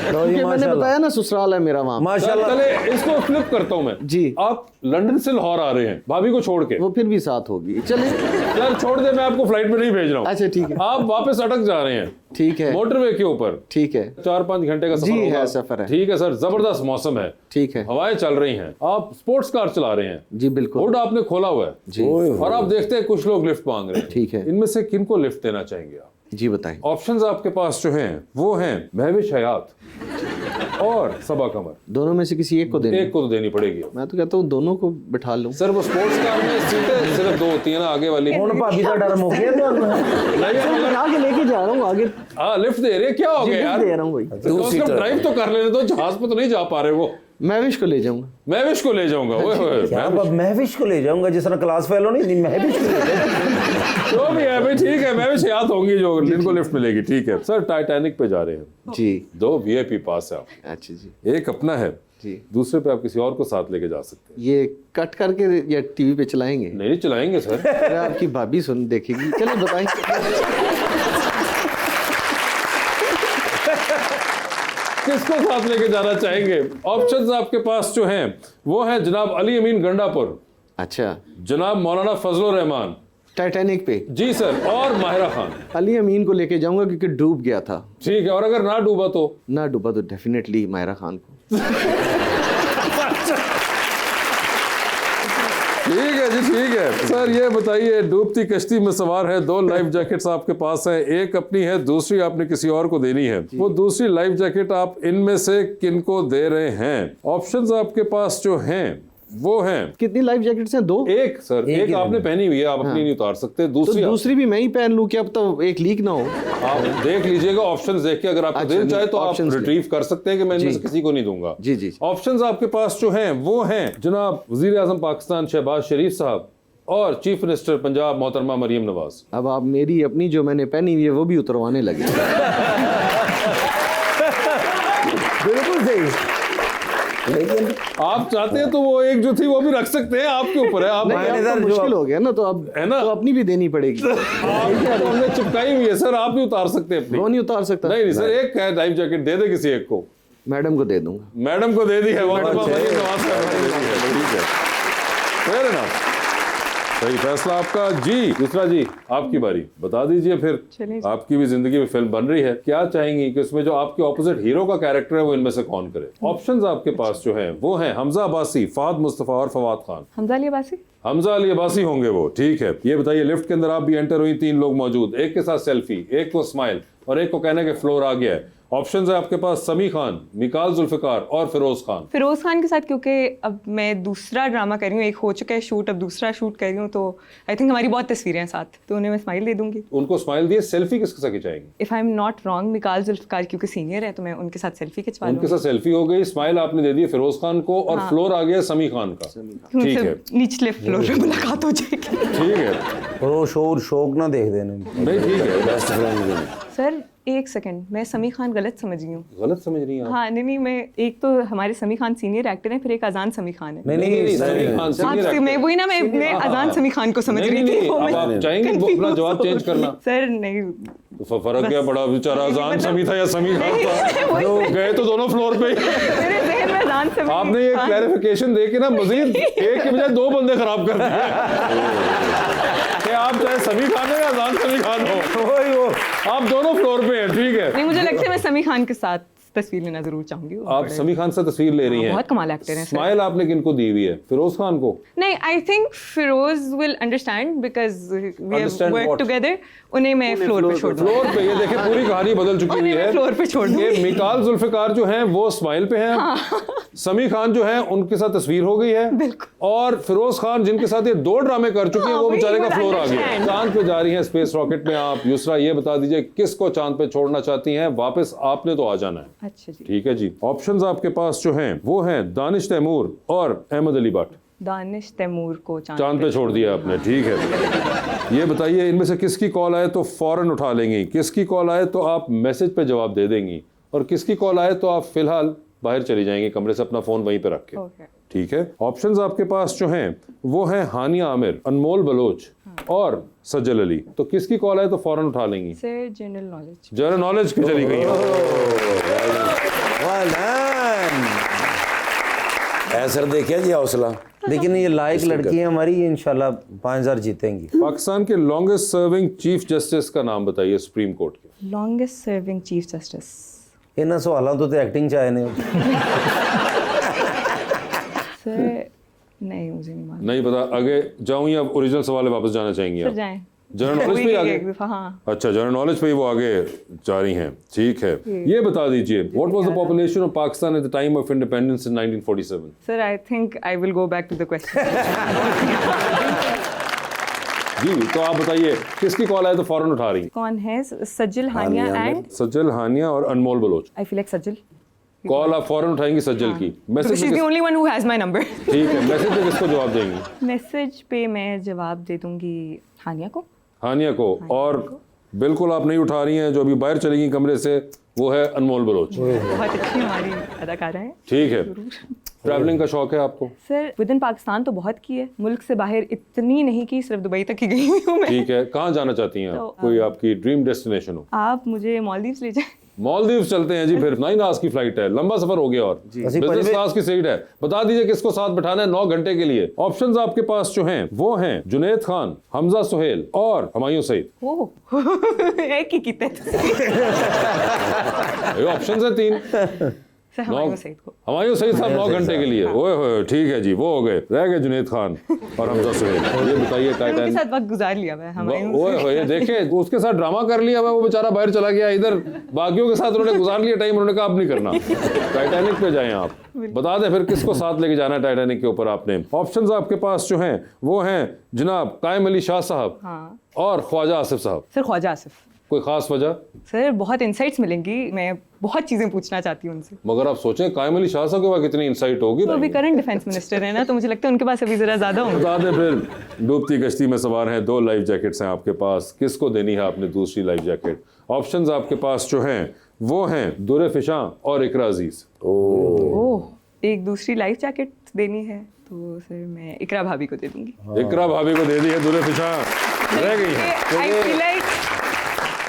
मैंने बताया ना ससुराल है मेरा वहाँ। माशाल्लाह। चले इसको फ्लिप करता हूँ मैं जी, आप लंदन से लाहौर आ रहे हैं भाभी को छोड़ के, वो फिर भी साथ होगी। चले यार छोड़ दे, मैं आपको फ्लाइट में नहीं भेज रहा हूँ। अच्छा ठीक है, आप वापस अटक जा रहे हैं, ठीक है, मोटरवे के ऊपर, ठीक है, 4-5 घंटे का सफर जी होगा। है, सफर है, ठीक है सर, जबरदस्त मौसम है, ठीक है, हवाएं चल रही हैं, आप स्पोर्ट्स कार चला रहे हैं, जी बिल्कुल, हुड आपने खोला हुआ है जी, और आप देखते हैं कुछ लोग लिफ्ट मांग रहे हैं, ठीक है, इनमें से किनको लिफ्ट देना चाहेंगे आप? जी बताएं। ऑप्शंस आपके पास जो हैं वो हैं महविश हयात और सबा कमर। दोनों में से किसी एक को देनी? एक को तो देनी पड़ेगी। मैं तो कहता हूँ दोनों को बिठा लूं। सर वो स्पोर्ट्स कार में सीटें सिर्फ 2 होती है ना आगे वाली। कौन भाभी का डर मुक गया तो मैं आगे लेके जा रहा हूँ आगे। हाँ लिफ्ट दे रहे, क्या हो गया यार? दे रहा हूँ भाई। तो ड्राइव तो कर लेने दो, जहाज पे तो नहीं जा पा रहे वो। महविश को ले जाऊंगा। महविश को ले जाऊंगा। महविश को ले जाऊंगा, जिस तरह क्लास फेलो नहीं, महविश को ले जाऊंगा। जो भी है भाई, ठीक है, महविश याद होंगी जो जिनको लिफ्ट मिलेगी, ठीक है। सर टाइटैनिक पे जा रहे हैं जी, 2 VIP पास है आप। अच्छा जी, एक अपना है जी, दूसरे पे आप किसी और को साथ लेके जा सकते हैं। ये कट करके या टीवी पे चलाएंगे? नहीं चलाएंगे सर। अरे आपकी भाभी सुन देखेगी। चलो बताएं। किसको साथ लेके जाना चाहेंगे? ऑप्शंस आपके पास जो हैं वो हैं जनाब अली अमीन गंडापुर, अच्छा, जनाब मौलाना फजलुर रहमान टाइटैनिक पे, जी सर, और माहिरा खान। अली अमीन को लेके जाऊंगा क्योंकि डूब गया था। ठीक है, और अगर ना डूबा तो? ना डूबा तो डेफिनेटली माहिरा खान को। ठीक है जी, ठीक है। सर ये बताइए, डूबती कश्ती में सवार है, 2 लाइफ जैकेट्स आपके पास हैं, एक अपनी है, दूसरी आपने किसी और को देनी है। वो दूसरी लाइफ जैकेट आप इनमें से किनको दे रहे हैं? ऑप्शंस आपके पास जो हैं वो हैं, कितनी लाइफ जैकेट्स हैं? 2? एक सर, एक आपने पहनी हुई है, आप अपनी नहीं उतार सकते। दूसरी तो दूसरी भी मैं ही पहन लूं क्या? अब तो एक लीक ना हो। आप देख लीजिएगा, ऑप्शंस देख के अगर आपको दिल चाहे तो आप रिट्रीव कर सकते हैं कि मैं इनमें से किसी को नहीं दूंगा। जी जी। ऑप्शंस आपके पास जो हैं वो हैं जनाब वजीर आजम पाकिस्तान शहबाज शरीफ साहब और चीफ मिनिस्टर पंजाब मोहतरमा मरियम नवाज। अब आप मेरी अपनी जो मैंने पहनी हुई है वो भी उतरवाने लगे। बिल्कुल सही। लेकिन आप चाहते हैं तो वो एक जो थी वो भी रख सकते हैं, आपके ऊपर है। आप मुश्किल हो गया ना, तो अब है ना, तो अपनी भी देनी पड़ेगी। तो हमने चिपकाई हुई है सर, आप भी उतार सकते हैं अपनी। वो नहीं उतार सकता। नहीं सर, एक लाइफ जैकेट दे दे किसी एक को। मैडम को दे दूंगा। मैडम को दे दी है, ठीक है, फेयर इनफ। सही फैसला आपका जी। दूसरा जी आपकी बारी, बता दीजिए फिर। चलिए। आपकी भी जिंदगी में फिल्म बन रही है, क्या चाहेंगी कि उसमें जो आपके ऑपोजिट हीरो का कैरेक्टर है वो इनमें से कौन करे? ऑप्शंस आपके पास जो हैं वो हैं हमजा अब्बासी, फहद मुस्तफा और फवाद खान। हमजा अली अब्बासी। हमजा अली अब्बासी होंगे वो, ठीक है। ये बताइए, लिफ्ट के अंदर आप भी एंटर हुई, 3 लोग मौजूद, एक के साथ सेल्फी, एक को स्माइल और एक को कहने के फ्लोर आ गया है। ऑप्शंस है आपके पास समी खान, मिकाल जुल्फिकार और फिरोज खान। फिरोज खान के साथ, क्योंकि अब मैं दूसरा ड्रामा कर रही हूँ, एक हो चुका है शूट, अब दूसरा शूट कर रही हूँ, तो आई थिंक हमारी बहुत तस्वीरें हैं साथ, तो उन्हें मैं स्माइल दे दूंगी। उनको स्माइल दिए, सेल्फी किसके साथ खिंचाएंगी? If I am not wrong, Mikaal Zulfiqar क्योंकि सीनियर है तो मैं उनके साथ सेल्फी खिंचवा उनके साथ सेल्फी हो गई, स्माइल आपने दे दी फिरोज खान को और फ्लोर आ गया समी खान का। ठीक है, निचले फ्लोर पे मुलाकात हो जाएगी। ठीक है, और वो शौक ना देख देने। नहीं ठीक है, बेस्ट फ्रेंड। सर एक सेकंड, मैं समी खान गलत समझ रही हूँ। गलत समझ रही हैं आप? हाँ नहीं, मैं एक तो हमारे समी खान सीनियर एक्टर हैं, फिर एक अजान समी खान है। नहीं, समी खान सीनियर एक्टर। मैं वही ना, मैं अजान समी खान को समझ रही थी। अब आप चाहेंगे वो अपना जवाब चेंज करना? सर नहीं, फर्क क्या पड़ा, बेचारा अजान समी था या समी खान था, जो गए तो दोनों फ्लोर पे। मेरे जहन में अजान समी। आपने ये क्लैरिफिकेशन दे के ना मजीद एक के बजाय 2 बंदे खराब कर दिए। आप चाहे समी खान हो या अजान समी खान हो, वही वो, आप दोनों फ्लोर पे हैं। ठीक है, नहीं मुझे लगता है मैं समी खान के साथ तस्वीर लेना जरूर चाहूंगी। आप समी खान से तस्वीर ले रही हैं? बहुत कमाल एक्टर हैं। स्माइल आपने किनको दी हुई है? फिरोज खान को? नहीं, I think Feroz will understand because we have work together. उन्हें मैं फ्लोर पे छोड़ दूंगी। फ्लोर पे, ये देखिए पूरी कहानी बदल चुकी हुई है। फ्लोर पे छोड़ दूंगी। ये मिकाल जुल्फिकार जो हैं वो स्माइल पे हैं। हाँ। समी खान जो हैं उनके साथ तस्वीर हो गई है। बिल्कुल। और फिरोज खान जिनके साथ ये 2 ड्रामे कर चुके हैं, वो बेचारे का फ्लोर आ गया। चांद पे जा रही हैं स्पेस रॉकेट में आप। युसरा ये बता दीजिए किसको चांद पे छोड़ना चाहती हैं? वापस आपने तो आ जाना है। अच्छा जी। ठीक है जी। ऑप्शंस आपके पास जो हैं वो हैं दानिश तैमूर और अहमद अली भट्ट। दानिश तैमूर को चांद पे छोड़ दिया आपने, ठीक है। ये बताइए, इनमें से किसकी कॉल आए तो फौरन उठा लेंगी, किसकी कॉल आए तो आप मैसेज पे जवाब दे देंगी, और किसकी कॉल आए तो आप फिलहाल बाहर चली जाएंगी कमरे से अपना फोन वहीं पे रख के। ठीक है। ऑप्शंस आपके पास जो हैं वो हैं हानिया आमिर, अनमोल बलोच और सज्जल अली। तो किसकी कॉल आए तो फौरन उठा लेंगी? Sir general knowledge. General knowledge की चली गई। ऐसा देखिए जी हौसला। लेकिन ये लायक लड़की है हमारी, ये इंशाल्लाह 5000 जीतेंगी। पाकिस्तान के लॉन्गेस्ट सर्विंग चीफ जस्टिस का नाम बताइए सुप्रीम कोर्ट के। Longest serving chief justice. इन्हें सवालों तो एक्टिंग चाहे नहीं। सर नहीं, मुझे नहीं मालूम। नहीं पता, आगे जाऊं या ओरिजिनल सवाल वापस जाना चाहेंगी आप? सर जाएं। जनरल नॉलेज पे आगे? हाँ। अच्छा, जनरल नॉलेज पे ही वो आगे जा रही हैं। ठीक है, ये बता दीजिए, what was the population of Pakistan at the time of independence in 1947? Sir I think I will go back to the question. जी, तो आप बताइए किसकी कॉल आए तो फौरन उठा रही? कौन है? सज्जल, हानिया एंड सज्जल, हानिया और Anmol Baloch. I feel like Sajal. Call आप फौरन उठाएंगी सज्जल की। Message she is the only one who has my number. ठीक है, मैसेज पे किसको जवाब देंगी? मैसेज पे मैं जवाब दे दूंगी हानिया को। हानिया को। और बिल्कुल आप नहीं उठा रही हैं, जो अभी बाहर चलेगी कमरे से वो है अनमोल बलोच। बहुत अच्छी हमारी अदाकारा है। ठीक है। ट्रैवलिंग का शौक है आपको? सर विद इन पाकिस्तान तो बहुत की है, मुल्क से बाहर इतनी नहीं की, सिर्फ दुबई तक ही गई हुई हूँ मैं। ठीक है, कहाँ जाना चाहती हैं आप? कोई आपकी ड्रीम डेस्टिनेशन हो? आप मुझे मालदीव्स ले जाएं। मालदीव्स चलते हैं जी फिर। 9 आवर्स की फ्लाइट है, लंबा सफर हो गया और बिजनेस क्लास की सीट है। बता दीजिए किसको साथ बैठाना है 9 घंटे के लिए। ऑप्शंस आपके पास जो हैं वो हैं जुनैद खान, हमजा सुहेल और हुमायूं सईद। एक ही कितने ऑप्शंस है 3। हुमायूं सईद को। हुमायूं सईद साहब 9 घंटे के लिए। ओए होए, ठीक है जी, वो हो गए। रह गए जुनैद खान और हमजा सुहेल। ये बताइए टाइटैनिक उनके साथ वक्त गुजार लिया मैं। ओए होए, देखे उसके साथ ड्रामा कर लिया मैं, वो बेचारा बाहर चला गया। इधर बाकियों के साथ उन्होंने गुजार लिया टाइम, उन्होंने कहा अब नहीं करना। टाइटैनिक पे जाएं आप। बता दें फिर किसको साथ लेके जाना है टाइटैनिक के ऊपर आपने। ऑप्शंस आपके पास जो हैं वो हैं जनाब कायम अली शाह साहब और ख्वाजा आसिफ साहब। सर ख्वाजा आसिफ। कोई खास वजह? सर बहुत इंसाइट्स मिलेंगी, मैं बहुत चीजें पूछना चाहती हूँ उनसे। मगर आप सोचें कायम अली शाह साहब के पास कितनी इंसाइट होगी। तो अभी करंट डिफेंस मिनिस्टर है ना, तो मुझे लगता है उनके पास अभी जरा ज्यादा होंगे। बता दें फिर। डूबती कश्ती में सवार हैं, 2 लाइफ जैकेट्स हैं आपके पास, किसको देनी है आपने दूसरी लाइफ जैकेट? ऑप्शंस आपके पास जो हैं वो हैं दुर्र फिशां और इकरा अजीज। ओह, एक दूसरी लाइफ जैकेट देनी है तो सर मैं इकरा भाभी को दे दूंगी। इकरा भाभी को दे दी है दुर्र फिशां, रह गई है। आई फील लाइक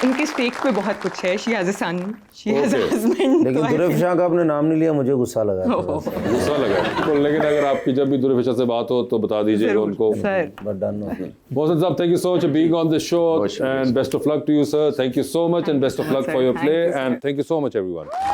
उनके स्टेक पे बहुत कुछ है. She has a son, she has a Okay. husband. लेकिन दुरेफ शाह का आपने नाम नहीं लिया, मुझे गुस्सा लगा थोड़ा सा। गुस्सा लगा तो, लेकिन अगर आपकी जब भी दुर्वेश से बात हो तो बता दीजिएगा उनको. सर. But done हो गया। Mohsen साहब, thank you so much for being on the show and best of luck to you, sir. Thank you so much and best of luck for your play and thank you so much, everyone.